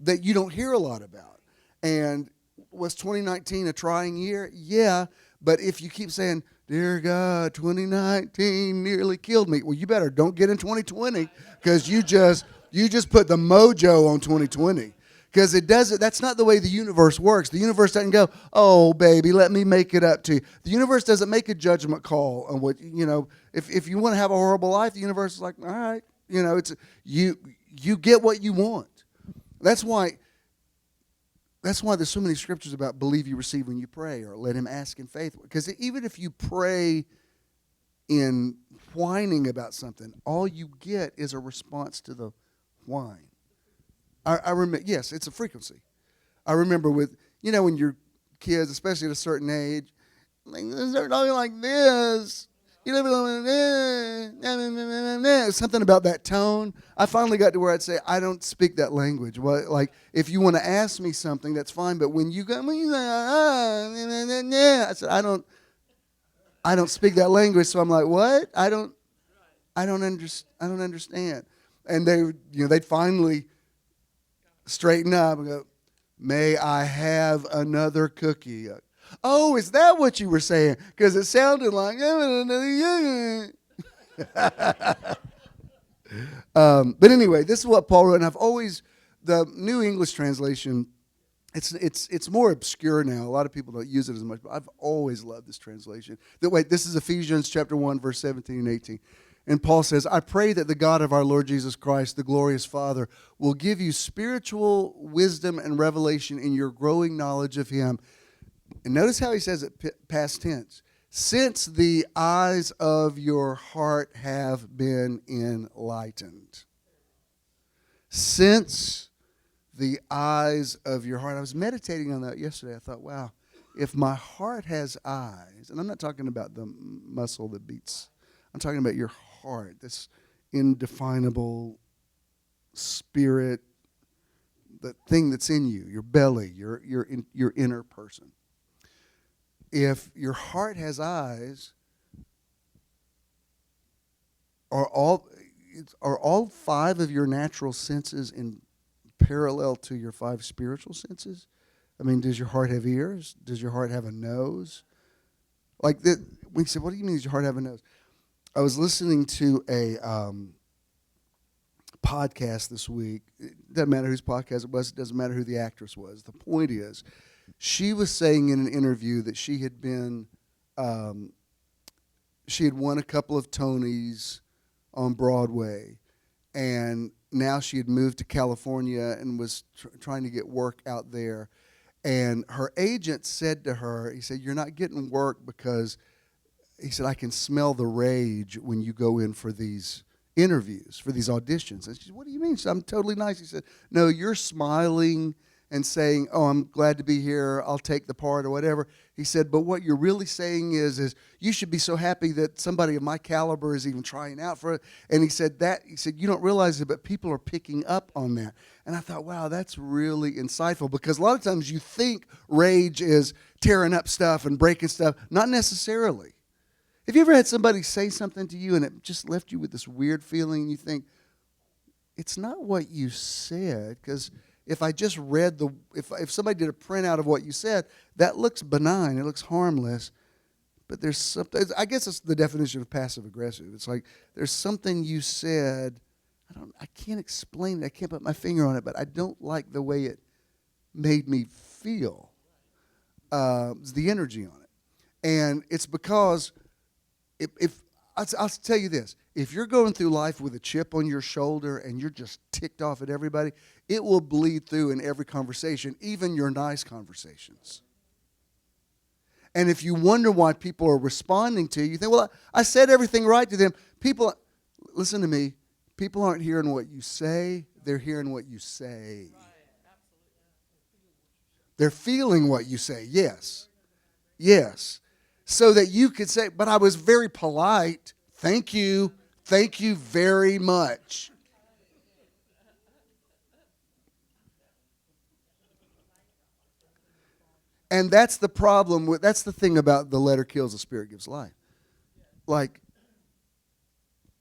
that you don't hear a lot about. And was 2019 a trying year? Yeah. But if you keep saying, dear God, 2019 nearly killed me. Well, you better don't get in 2020 because you just put the mojo on 2020. Because it doesn't. That's not the way the universe works. The universe doesn't go, oh, baby, let me make it up to you. The universe doesn't make a judgment call on what, if you want to have a horrible life, the universe is like, all right, it's you get what you want. That's why there's so many scriptures about believe you receive when you pray, or let him ask in faith. Because even if you pray in whining about something, all you get is a response to the whine. I remember, yes, it's a frequency. I remember with, when your kids, especially at a certain age, they're talking like this. Something about that tone. I finally got to where I'd say, I don't speak that language. Well, like, if you want to ask me something, that's fine. But when you say, I said, I don't speak that language. So I'm like, what? I don't understand. And they'd finally straighten up and go, may I have another cookie? Oh, is that what you were saying? Because it sounded like. But anyway, this is what Paul wrote, and the New English translation, it's more obscure now. A lot of people don't use it as much, but I've always loved this translation. This is Ephesians chapter 1, verse 17 and 18. And Paul says, I pray that the God of our Lord Jesus Christ, the glorious Father, will give you spiritual wisdom and revelation in your growing knowledge of him. And notice how he says it past tense. Since the eyes of your heart have been enlightened. Since the eyes of your heart. I was meditating on that yesterday. I thought, wow, if my heart has eyes, and I'm not talking about the muscle that beats. I'm talking about your heart, this indefinable spirit, the thing that's in you, your belly, your inner person. If your heart has eyes, are all five of your natural senses in parallel to your five spiritual senses? I mean, does your heart have ears? Does your heart have a nose? Like that, we said, what do you mean does your heart have a nose? I was listening to a podcast this week. It doesn't matter whose podcast it was. It doesn't matter who the actress was. The point is, she was saying in an interview that she had won a couple of Tonys on Broadway, and now she had moved to California and was trying to get work out there. And her agent said to her, he said, you're not getting work because, he said, I can smell the rage when you go in for these interviews, for these auditions. And she said, what do you mean? She said, I'm totally nice. He said, no, you're smiling and saying, oh, I'm glad to be here, I'll take the part or whatever. He said, but what you're really saying is you should be so happy that somebody of my caliber is even trying out for it. And he said, you don't realize it, but people are picking up on that. And I thought, wow, that's really insightful, because a lot of times you think rage is tearing up stuff and breaking stuff. Not necessarily. Have you ever had somebody say something to you and it just left you with this weird feeling and you think, it's not what you said, because if I just read if somebody did a printout of what you said, that looks benign, it looks harmless, but there's something, I guess it's the definition of passive aggressive. It's like there's something you said, I can't explain it, I can't put my finger on it, but I don't like the way it made me feel. The energy on it. And it's because if I'll tell you this, if you're going through life with a chip on your shoulder and you're just ticked off at everybody, it will bleed through in every conversation, even your nice conversations. And if you wonder why people are responding to you, you think, well, I said everything right to them. People, listen to me, people aren't hearing what you say, they're hearing what you say. They're feeling what you say, yes. Yes. So that you could say, but I was very polite. Thank you very much. And that's the problem. That's the thing about the letter kills, the spirit gives life. Like,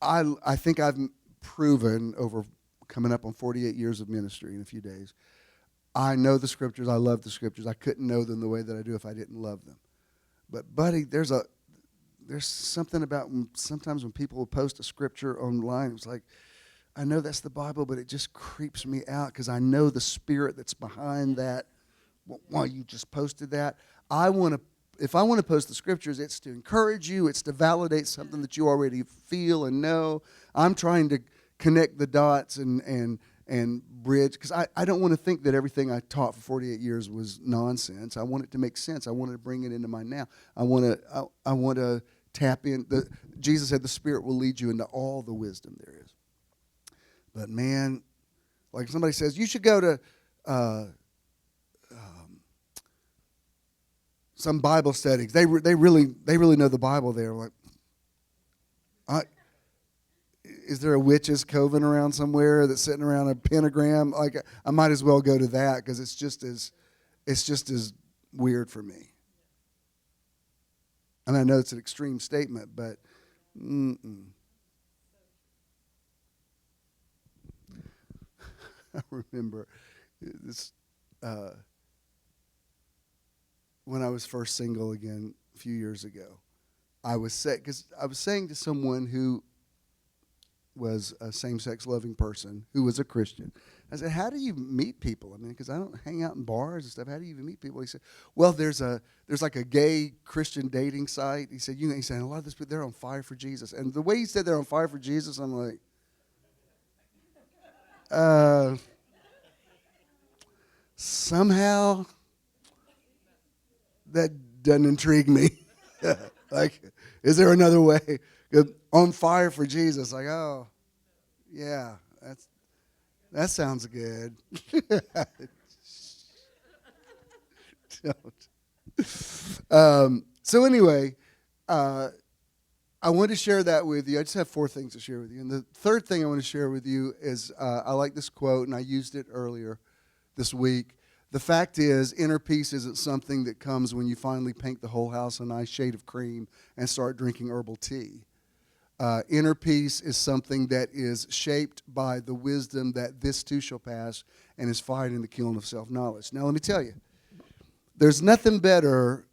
I think I've proven over coming up on 48 years of ministry in a few days, I know the scriptures. I love the scriptures. I couldn't know them the way that I do if I didn't love them. But, buddy, there's something about sometimes when people will post a scripture online, it's like, I know that's the Bible, but it just creeps me out because I know the spirit that's behind that. Why you just posted that? If I want to post the scriptures, it's to encourage you. It's to validate something that you already feel and know. I'm trying to connect the dots and bridge, because I don't want to think that everything I taught for 48 years was nonsense. I want it to make sense. I want to bring it into my now. I want to tap in. Jesus said the Spirit will lead you into all the wisdom there is. But man, like somebody says, you should go to some Bible studies. They really know the Bible there. Like, is there a witch's coven around somewhere that's sitting around a pentagram? Like, I might as well go to that because it's just as weird for me. And I know it's an extreme statement, but I remember this when I was first single again a few years ago. I was saying to someone who was a same-sex loving person who was a Christian. I said, how do you meet people? I mean, because I don't hang out in bars and stuff. How do you even meet people? He said, well, there's like a gay Christian dating site. He said, he said, a lot of these people, they're on fire for Jesus. And the way he said they're on fire for Jesus, I'm like, somehow that doesn't intrigue me. Like, is there another way? On fire for Jesus, like, oh, yeah, that sounds good. So anyway, I wanted to share that with you. I just have 4 things to share with you. And the third thing I want to share with you is I like this quote, and I used it earlier this week. The fact is, inner peace isn't something that comes when you finally paint the whole house a nice shade of cream and start drinking herbal tea. Inner peace is something that is shaped by the wisdom that this too shall pass and is fired in the kiln of self-knowledge. Now, let me tell you, there's nothing better.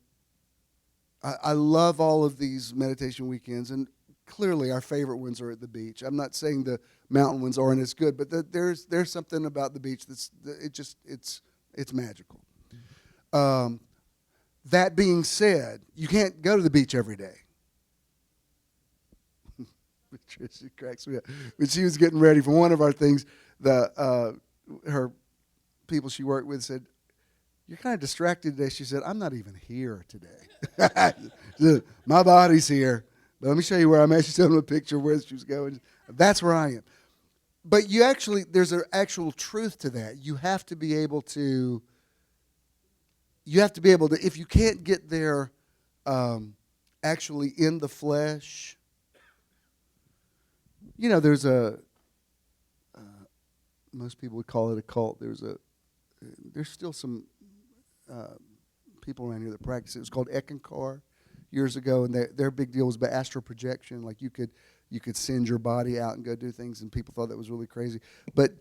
I love all of these meditation weekends, and clearly our favorite ones are at the beach. I'm not saying the mountain ones aren't as good, but there's something about the beach it's magical. That being said, you can't go to the beach every day. Patricia cracks me up. When she was getting ready for one of our things, her people she worked with said, "You're kind of distracted today." She said, "I'm not even here today. My body's here. But let me show you where I'm at." She showed him a picture of where she was going. That's where I am. But there's an actual truth to that. You have to be able to, if you can't get there actually in the flesh, there's most people would call it a cult. There's still some people around here that practice it. It was called Eckankar years ago, and their big deal was about astral projection. Like you could send your body out and go do things, and people thought that was really crazy. But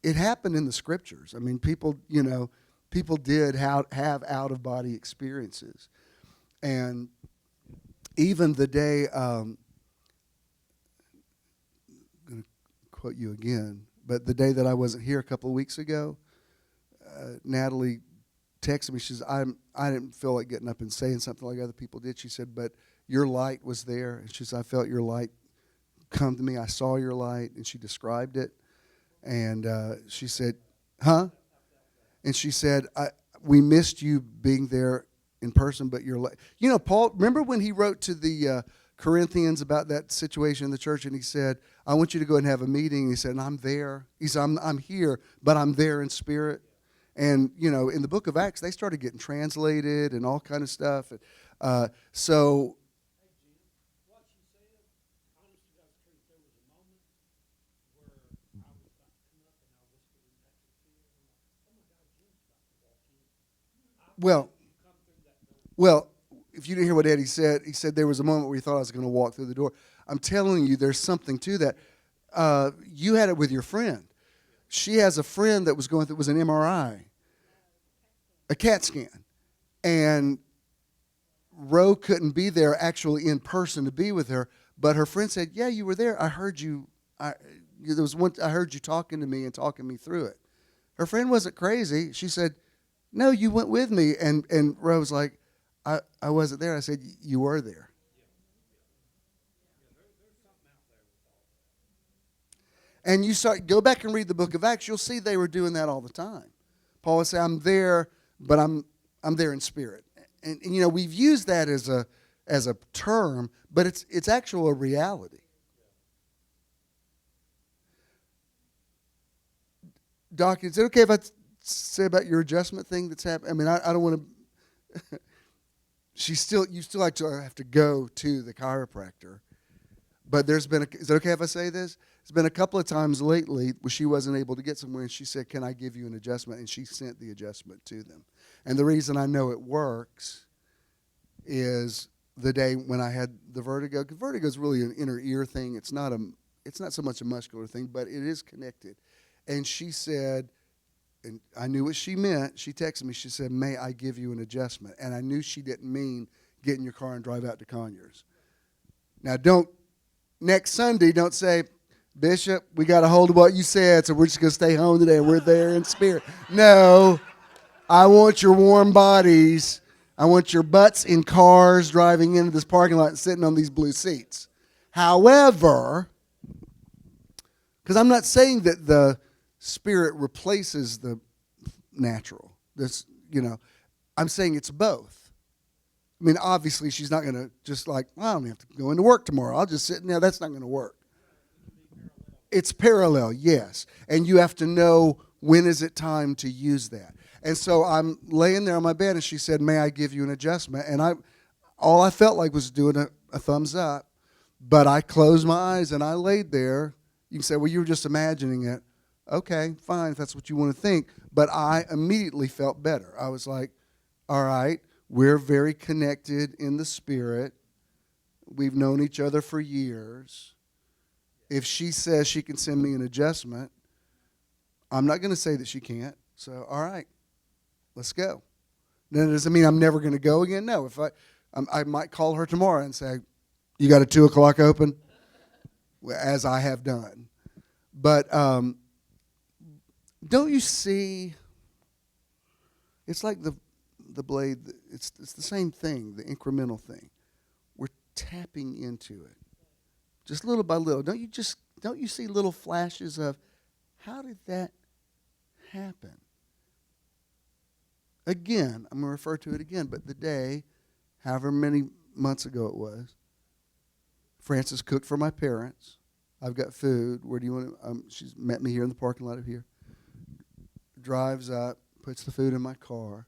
it happened in the scriptures. I mean, people did have out of body experiences, and even the day. I'm going to quote you again, but the day that I wasn't here a couple of weeks ago, Natalie texted me. She says, I didn't feel like getting up and saying something like other people did. She said, but your light was there. And she said, I felt your light come to me. I saw your light. And she described it. And she said, huh? And she said, we missed you being there in person, but your light. Paul, remember when he wrote to the Corinthians about that situation in the church, and he said, I want you to go and have a meeting. He said, and I'm there. He said, I'm here, but I'm there in spirit. And, in the book of Acts, they started getting translated and all kind of stuff. So. What she said, honest to God's truth, there was a moment where I was about to come up and I whispered in Patrick's ear, and I'm like, oh my God, Jim's about to walk in. Well, if you didn't hear what Eddie said, he said there was a moment where he thought I was going to walk through the door. I'm telling you, there's something to that. You had it with your friend. She has a friend that was going through, was an MRI, a CAT scan. And Ro couldn't be there actually in person to be with her, but her friend said, yeah, you were there. I heard you. I heard you talking to me and talking me through it. Her friend wasn't crazy. She said, no, you went with me. And Ro was like, I wasn't there. I said, you were there. And go back and read the book of Acts, you'll see they were doing that all the time. Paul would say, I'm there, but I'm there in spirit. And we've used that as a term, but it's actual a reality. Doc, is it okay if I say about your adjustment thing that's happened? I mean, I don't want to. You still actually have to go to the chiropractor. But is it okay if I say this? There's been a couple of times lately where she wasn't able to get somewhere, and she said, can I give you an adjustment? And she sent the adjustment to them. And the reason I know it works is the day when I had the vertigo. Because vertigo is really an inner ear thing. It's not so much a muscular thing, but it is connected. And she said, and I knew what she meant. She texted me. She said, may I give you an adjustment? And I knew she didn't mean get in your car and drive out to Conyers. Now, next Sunday, don't say, Bishop, we got a hold of what you said, so we're just going to stay home today. We're there in spirit. No, I want your warm bodies. I want your butts in cars driving into this parking lot and sitting on these blue seats. However, because I'm not saying that the spirit replaces the natural. I'm saying it's both. I mean, obviously, she's not going to just like, well, I don't have to go into work tomorrow. I'll just sit in there. That's not going to work. It's parallel, yes. And you have to know when is it time to use that. And so I'm laying there on my bed, and she said, may I give you an adjustment? And all I felt like was doing a thumbs up. But I closed my eyes, and I laid there. You can say, well, you were just imagining it. Okay, fine, if that's what you want to think. But I immediately felt better. I was like, all right, we're very connected in the spirit. We've known each other for years. If she says she can send me an adjustment, I'm not going to say that she can't. So, all right, let's go. Then it doesn't mean I'm never going to go again. No, if I might call her tomorrow and say, you got a 2 o'clock open? As I have done. But don't you see, it's like the blade, it's the same thing, the incremental thing. We're tapping into it. Just little by little. Don't you see little flashes of how did that happen? Again, I'm going to refer to it again, but the day, however many months ago it was, Francis cooked for my parents. I've got food. Where do you want to? She's met me here in the parking lot of here. Drives up, puts the food in my car.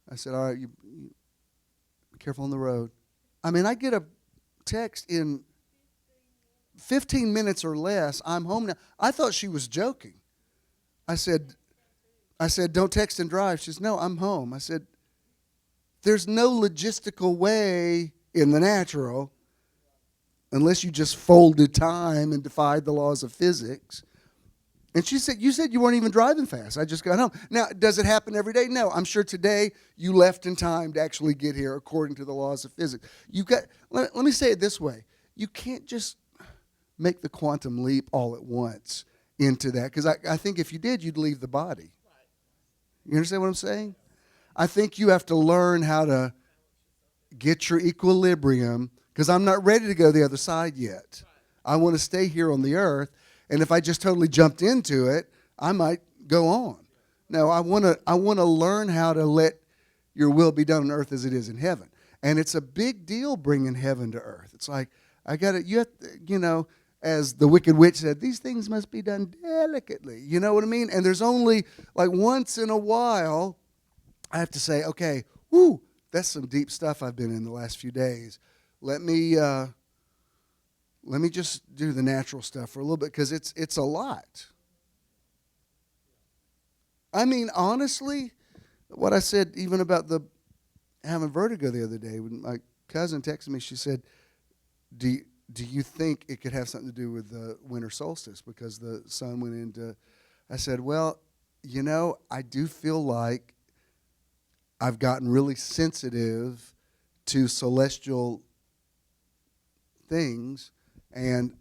I said, all right, you be careful on the road. I mean, I get a text in 15 minutes or less, I'm home now. I thought she was joking. I said, don't text and drive. She says, no, I'm home. I said, there's no logistical way in the natural, unless you just folded time and defied the laws of physics. And she said, you said you weren't even driving fast. I just got home. Now, does it happen every day? No. I'm sure today you left in time to actually get here according to the laws of physics. Let me say it this way. You can't just make the quantum leap all at once into that, because I think if you did, you'd leave the body. You understand what I'm saying? I think you have to learn how to get your equilibrium, because I'm not ready to go the other side yet. I want to stay here on the earth, and if I just totally jumped into it, I might go on. No, I want to learn how to let your will be done on earth as it is in heaven. And it's a big deal bringing heaven to earth. It's like, you have to, as the Wicked Witch said, these things must be done delicately. You know what I mean? And there's only, like, once in a while, I have to say, okay, whoo, that's some deep stuff I've been in the last few days. Let me just do the natural stuff for a little bit, because it's a lot. I mean, honestly, what I said even about having vertigo the other day, when my cousin texted me, she said, do you think it could have something to do with the winter solstice because the sun went into... I said, well, I do feel like I've gotten really sensitive to celestial things, and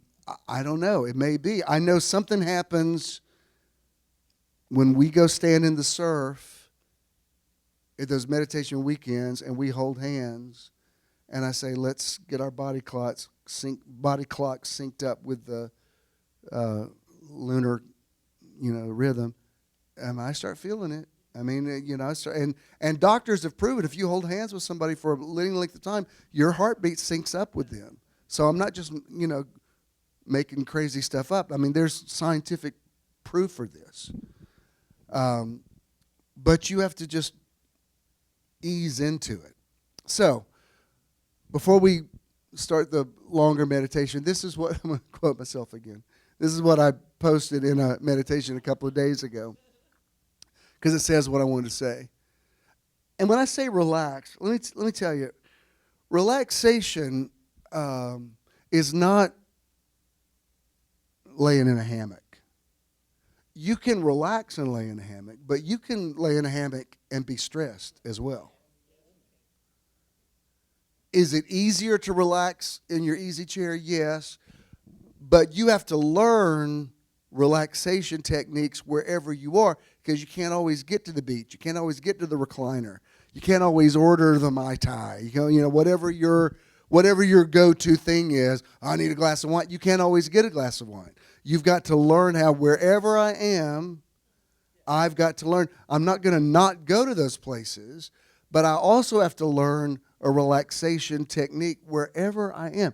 I don't know. It may be. I know something happens when we go stand in the surf at those meditation weekends and we hold hands, and I say, let's get our body clocks synced up with the lunar, rhythm, and I start feeling it. I mean, and doctors have proven if you hold hands with somebody for a little length of time, your heartbeat syncs up with them. So I'm not just, making crazy stuff up. I mean, there's scientific proof for this. But you have to just ease into it. So before we start the longer meditation, this is what, I'm going to quote myself again. This is what I posted in a meditation a couple of days ago, because it says what I wanted to say. And when I say relax, let me tell you, relaxation is not laying in a hammock. You can relax and lay in a hammock, but you can lay in a hammock and be stressed as well. Is it easier to relax in your easy chair? Yes. But you have to learn relaxation techniques wherever you are, because you can't always get to the beach. You can't always get to the recliner. You can't always order the Mai Tai. Whatever your go-to thing is, I need a glass of wine. You can't always get a glass of wine. You've got to learn how, wherever I am, I've got to learn. I'm not going to not go to those places, but I also have to learn a relaxation technique wherever I am.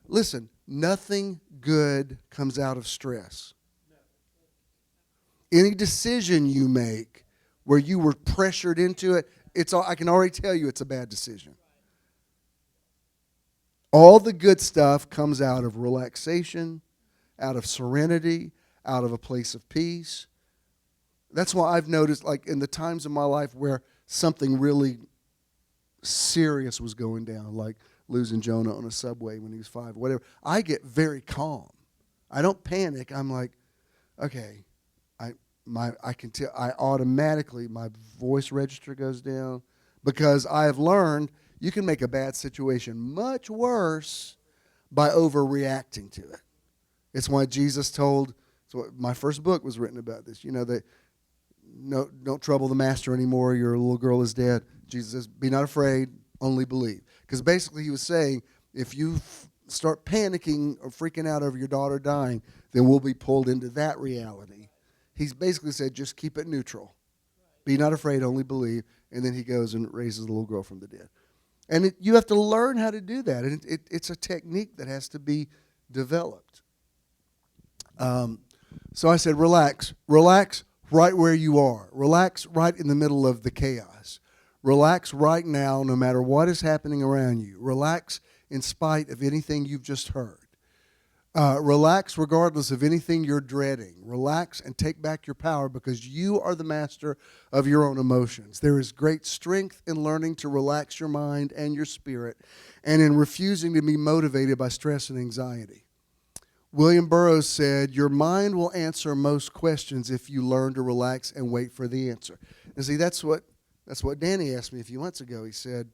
Listen, nothing good comes out of stress. Any decision you make where you were pressured into it, I can already tell you it's a bad decision. All the good stuff comes out of relaxation, out of serenity, out of a place of peace. That's why I've noticed, like, in the times of my life where something really serious was going down, like losing Jonah on a subway when he was 5, whatever, I get very calm. I don't panic. I'm like, okay, I can tell. I automatically, my voice register goes down, because I have learned you can make a bad situation much worse by overreacting to it. It's why Jesus told. So my first book was written about this. That don't trouble the master anymore. Your little girl is dead. Jesus says, be not afraid, only believe. Because basically he was saying, if you start panicking or freaking out over your daughter dying, then we'll be pulled into that reality. He's basically said, just keep it neutral. Be not afraid, only believe. And then he goes and raises the little girl from the dead. And you have to learn how to do that. And it's a technique that has to be developed. So I said, relax. Relax right where you are. Relax right in the middle of the chaos. Relax right now, no matter what is happening around you. Relax in spite of anything you've just heard. Relax regardless of anything you're dreading. Relax and take back your power because you are the master of your own emotions. There is great strength in learning to relax your mind and your spirit and in refusing to be motivated by stress and anxiety. William Burroughs said, your mind will answer most questions if you learn to relax and wait for the answer. And see, that's what Danny asked me a few months ago. He said,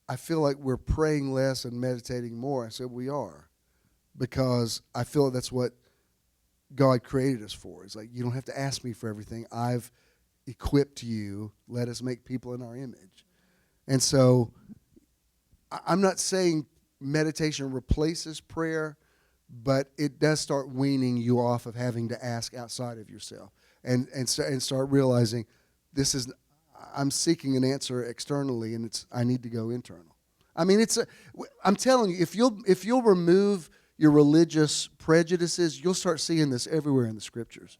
I feel like we're praying less and meditating more. I said, we are. Because I feel like that's what God created us for. It's like, you don't have to ask me for everything. I've equipped you. Let us make people in our image. And so I'm not saying meditation replaces prayer, but it does start weaning you off of having to ask outside of yourself and start realizing I'm seeking an answer externally, and I need to go internal. I mean, I'm telling you, if you'll remove your religious prejudices, you'll start seeing this everywhere in the scriptures.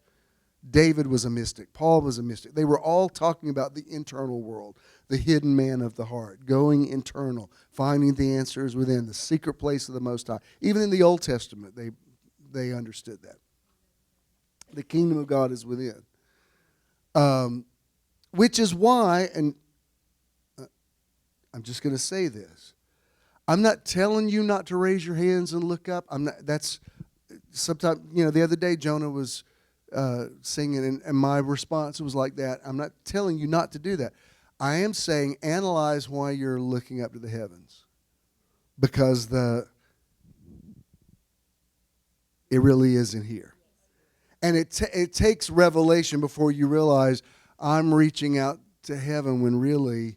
David was a mystic. Paul was a mystic. They were all talking about the internal world, the hidden man of the heart, going internal, finding the answers within, the secret place of the Most High. Even in the Old Testament, they understood that. The kingdom of God is within. Which is why, and I'm just going to say this, I'm not telling you not to raise your hands and look up. That's sometimes, the other day Jonah was singing, and my response was like that. I'm not telling you not to do that. I am saying analyze why you're looking up to the heavens, because it really isn't here, and it takes revelation before you realize I'm reaching out to heaven when really.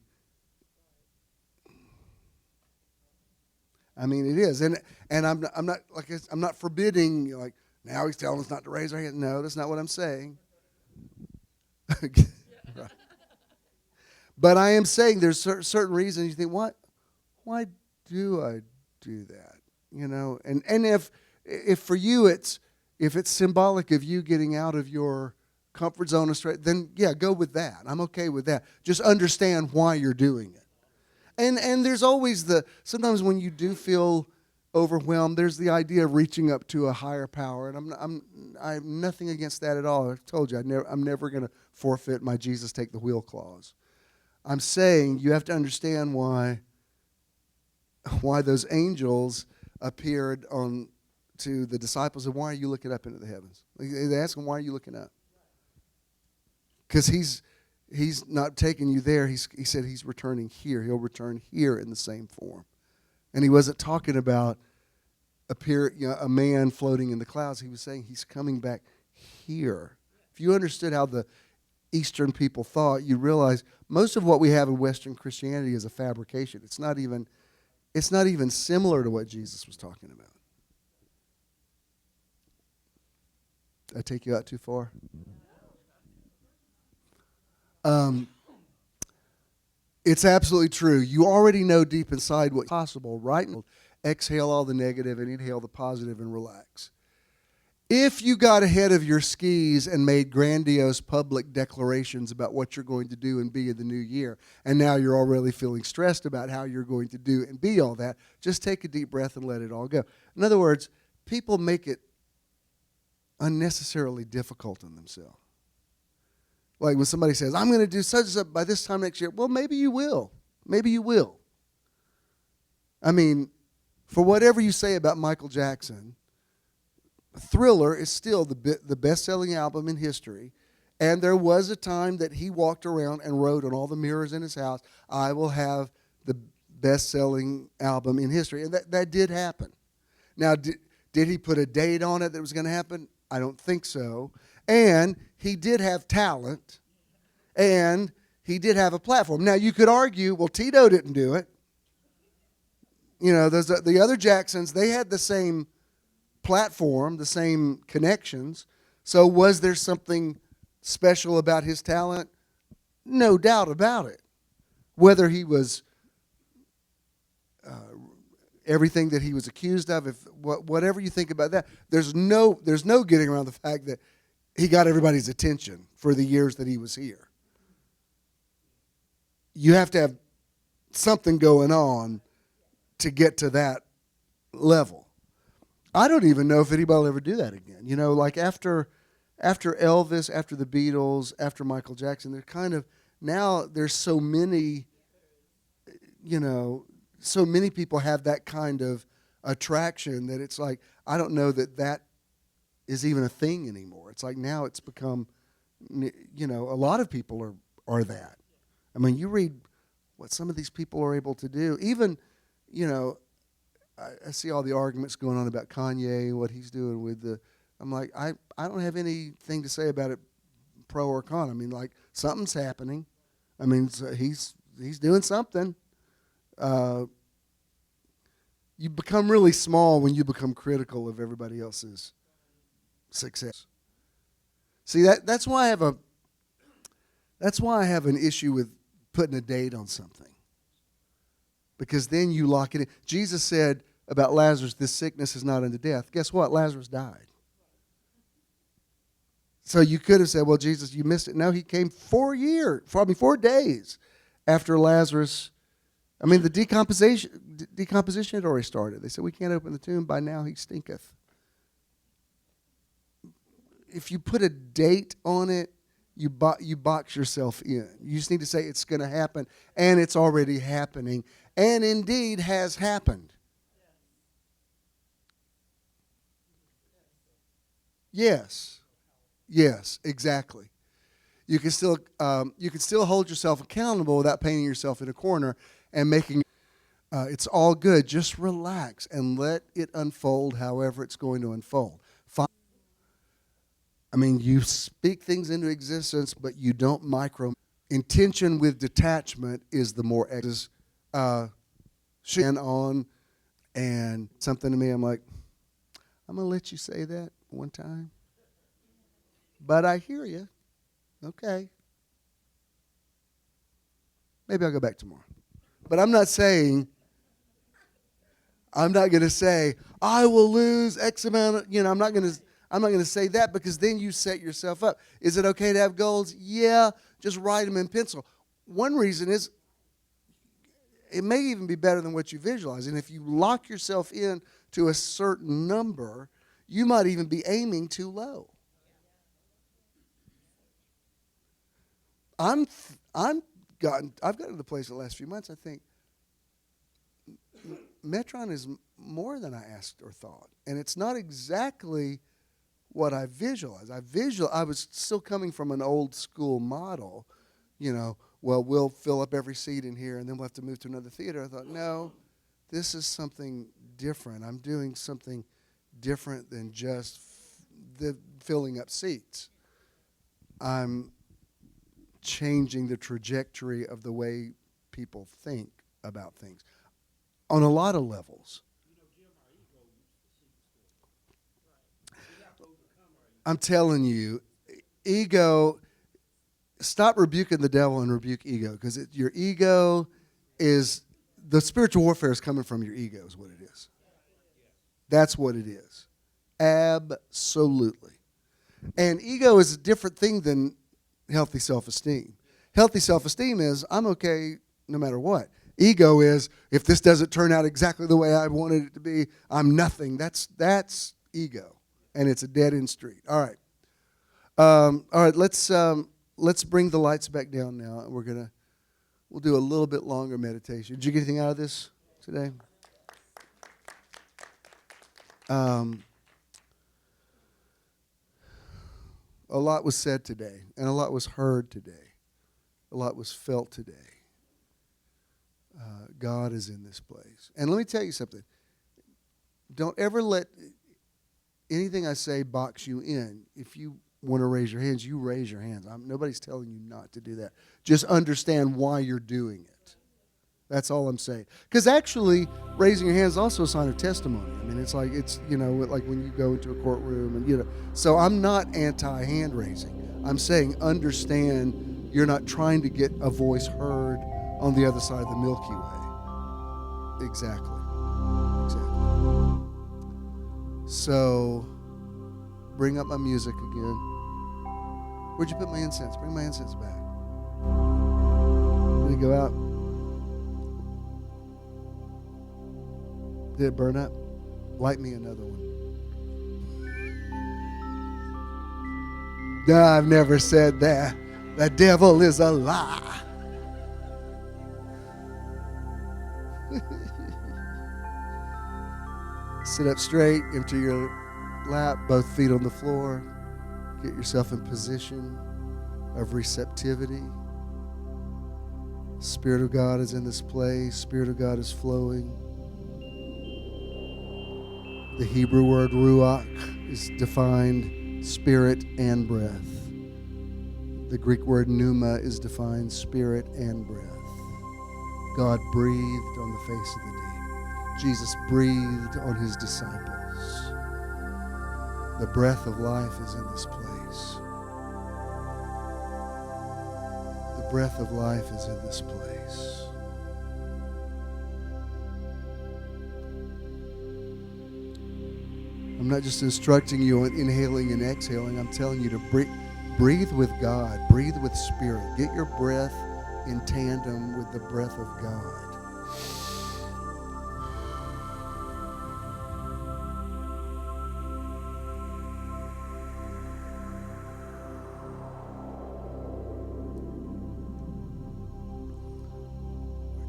I mean, it is, and I'm not forbidding, like, now he's telling us not to raise our hands. No, that's not what I'm saying. Right. But I am saying there's certain reasons you think, what? Why do I do that? And if for you if it's symbolic of you getting out of your comfort zone, then yeah, go with that. I'm okay with that. Just understand why you're doing it. And there's always sometimes when you do feel overwhelmed, there's the idea of reaching up to a higher power, and I'm nothing against that at all. I told you I'm never going to forfeit my Jesus take the wheel clause. I'm saying you have to understand why those angels appeared to the disciples, and why are you looking up into the heavens? They ask him, why are you looking up? Because he's not taking you there. He said he's returning here. He'll return here in the same form. And he wasn't talking about a man floating in the clouds. He was saying he's coming back here. If you understood how the Eastern people thought, you realize most of what we have in Western Christianity is a fabrication. It's not even similar to what Jesus was talking about. Did I take you out too far? It's absolutely true. You already know deep inside what's possible, right? Exhale all the negative and inhale the positive and relax. If you got ahead of your skis and made grandiose public declarations about what you're going to do and be in the new year, and now you're already feeling stressed about how you're going to do and be all that, just take a deep breath and let it all go. In other words, people make it unnecessarily difficult on themselves. Like when somebody says, I'm going to do such and such by this time next year. Well, maybe you will. Maybe you will. I mean, for whatever you say about Michael Jackson, Thriller is still the best-selling album in history. And there was a time that he walked around and wrote on all the mirrors in his house, I will have the best-selling album in history. And that did happen. Now, did he put a date on it that was going to happen? I don't think so. And he did have talent, and he did have a platform. Now, you could argue, well, Tito didn't do it. The other Jacksons, they had the same platform, the same connections. So was there something special about his talent? No doubt about it. Whether he was everything that he was accused of, whatever you think about that, there's no getting around the fact that he got everybody's attention for the years that he was here. You have to have something going on to get to that level. I don't even know if anybody will ever do that again. You know, like after Elvis, after the Beatles, after Michael Jackson, they're kind of, now there's so many, you know, so many people have that kind of attraction that it's like, I don't know that is even a thing anymore. It's like now it's become, you know, a lot of people are that. I mean, you read what some of these people are able to do. Even, you know, I see all the arguments going on about Kanye and what he's doing with the, I'm like, I don't have anything to say about it pro or con. I mean, like, something's happening. I mean, so he's doing something. You become really small when you become critical of everybody else's success. See, that's why I have an issue with putting a date on something. Because then you lock it in. Jesus said about Lazarus, this sickness is not unto death. Guess what? Lazarus died. So you could have said, well, Jesus, you missed it. No, he came 4 days after Lazarus. I mean, the decomposition had already started. They said, we can't open the tomb. By now he stinketh. If you put a date on it, you box yourself in. You just need to say it's going to happen, and it's already happening, and indeed has happened. Yes, exactly. You can still hold yourself accountable without painting yourself in a corner and making. It's all good. Just relax and let it unfold however it's going to unfold. I mean, you speak things into existence, but you don't micro. Intention with detachment is the more on, and something to me, I'm like, I'm going to let you say that one time. But I hear you. Okay. Maybe I'll go back tomorrow. But I'm not going to say, I will lose X amount of, I'm not going to say that, because then you set yourself up. Is it okay to have goals? Yeah, just write them in pencil. One reason is it may even be better than what you visualize. And if you lock yourself in to a certain number, you might even be aiming too low. I've gotten to the place the last few months, I think, Metron is more than I asked or thought. And it's not exactly what I visualized. I was still coming from an old school model, well, we'll fill up every seat in here and then we'll have to move to another theater. I thought, no, this is something different. I'm doing something different than just the filling up seats. I'm changing the trajectory of the way people think about things on a lot of levels. I'm telling you, ego, stop rebuking the devil and rebuke ego, because your ego is, the spiritual warfare is coming from your ego is what it is. That's what it is. Absolutely. And ego is a different thing than healthy self-esteem. Healthy self-esteem is, I'm okay no matter what. Ego is, if this doesn't turn out exactly the way I wanted it to be, I'm nothing. That's ego. And it's a dead-end street. All right. Let's bring the lights back down now, and we'll do a little bit longer meditation. Did you get anything out of this today? A lot was said today, and a lot was heard today. A lot was felt today. God is in this place. And let me tell you something. Don't ever let anything I say box you in. If you want to raise your hands, you raise your hands. Nobody's telling you not to do that. Just understand why you're doing it. That's all I'm saying. Because actually, raising your hands is also a sign of testimony. I mean, it's like when you go into a courtroom and So I'm not anti-hand raising. I'm saying understand you're not trying to get a voice heard on the other side of the Milky Way. Exactly. So bring up my music again. Where'd you put my incense? Bring my incense back. Did it go out? Did it burn up? Light me another one. No, I've never said that. The devil is a lie. Sit up straight, empty your lap, both feet on the floor. Get yourself in position of receptivity. Spirit of God is in this place. Spirit of God is flowing. The Hebrew word ruach is defined spirit and breath. The Greek word pneuma is defined spirit and breath. God breathed on the face of the deep. Jesus breathed on his disciples. The breath of life is in this place. The breath of life is in this place. I'm not just instructing you on inhaling and exhaling. I'm telling you to breathe with God. Breathe with Spirit. Get your breath in tandem with the breath of God.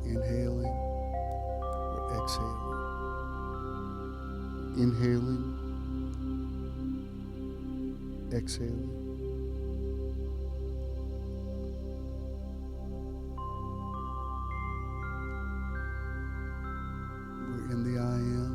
Inhaling or exhaling. Inhaling. Exhaling. We're in the I am.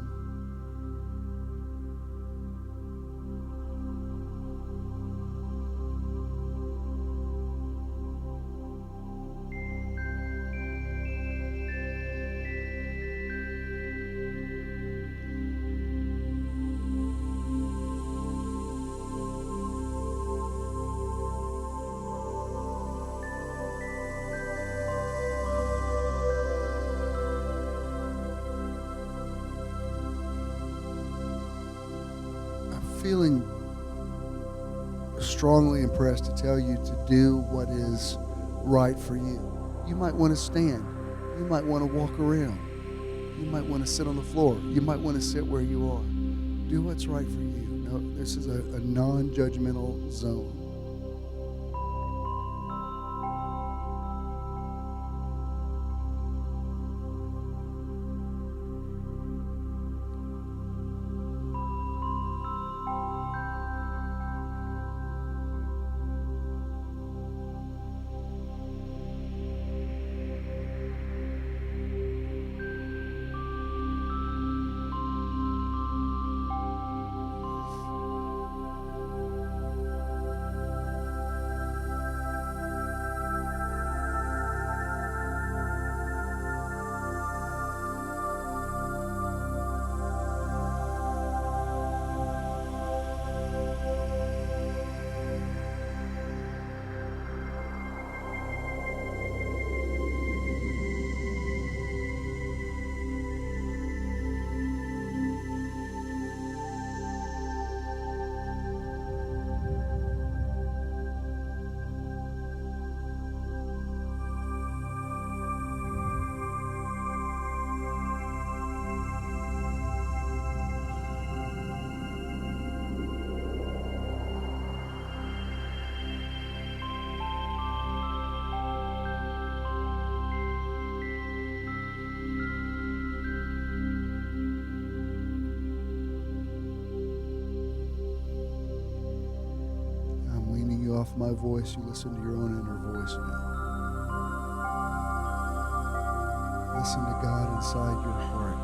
Feeling strongly impressed to tell you to do what is right for you. You might want to stand. You might want to walk around. You might want to sit on the floor. You might want to sit where you are. Do what's right for you. No, this is a non-judgmental zone. Off my voice, you listen to your own inner voice now. Listen to God inside your heart.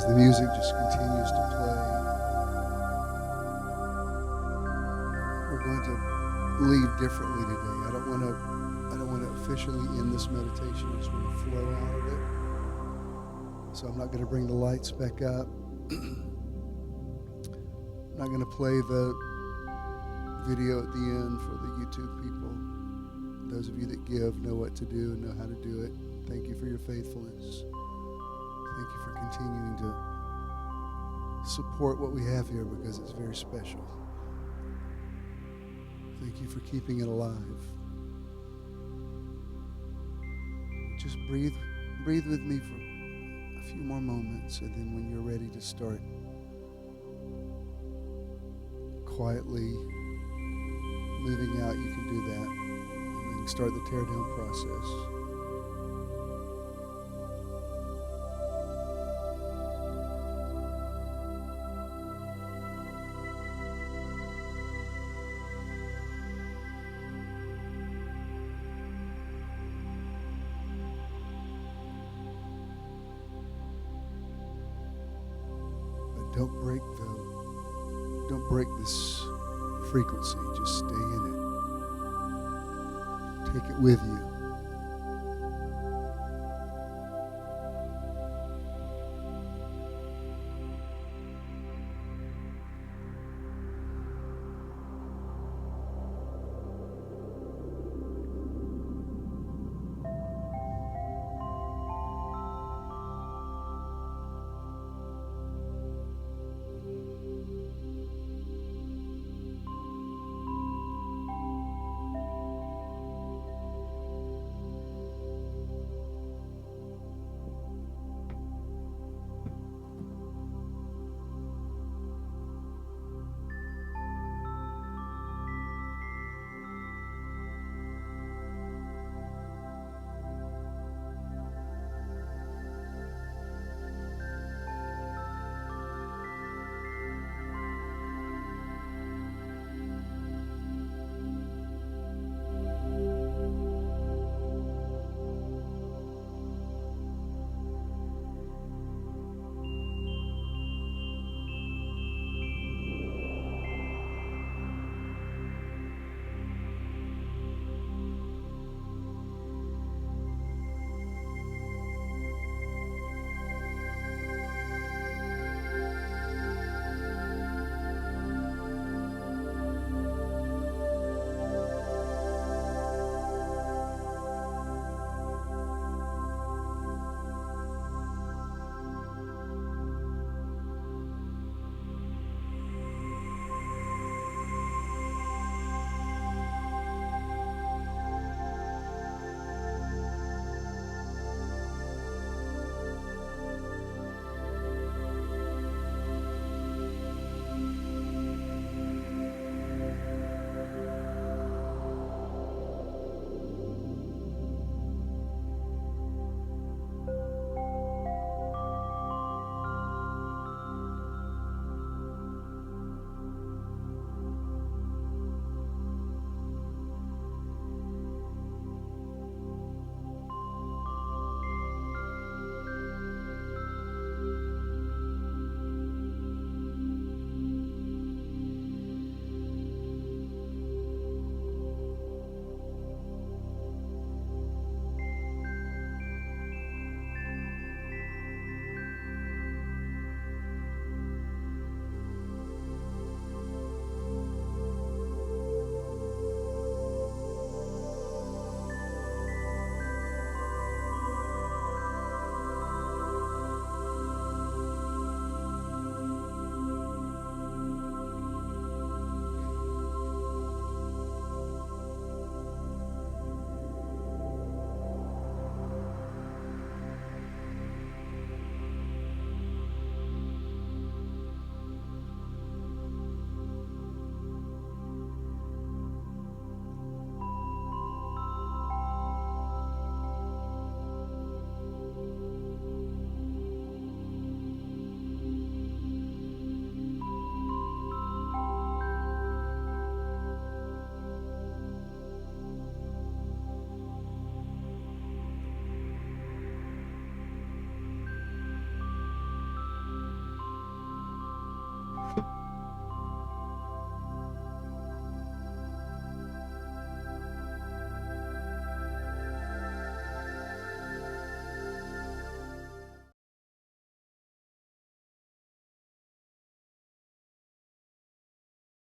as the music just continues to play, we're going to leave differently today. I don't want to officially end this meditation. I just want to flow out of it. So I'm not going to bring the lights back up. I'm not going to play the video at the end for the YouTube people. Those of you that give know what to do and know how to do it. Thank you for your faithfulness. Thank you for continuing to support what we have here because it's very special. Thank you for keeping it alive. Just breathe with me for a few more moments, and then when you're ready to start quietly moving out, you can do that, and then start the tear down process. Don't break this frequency. Just stay in it. Take it with you.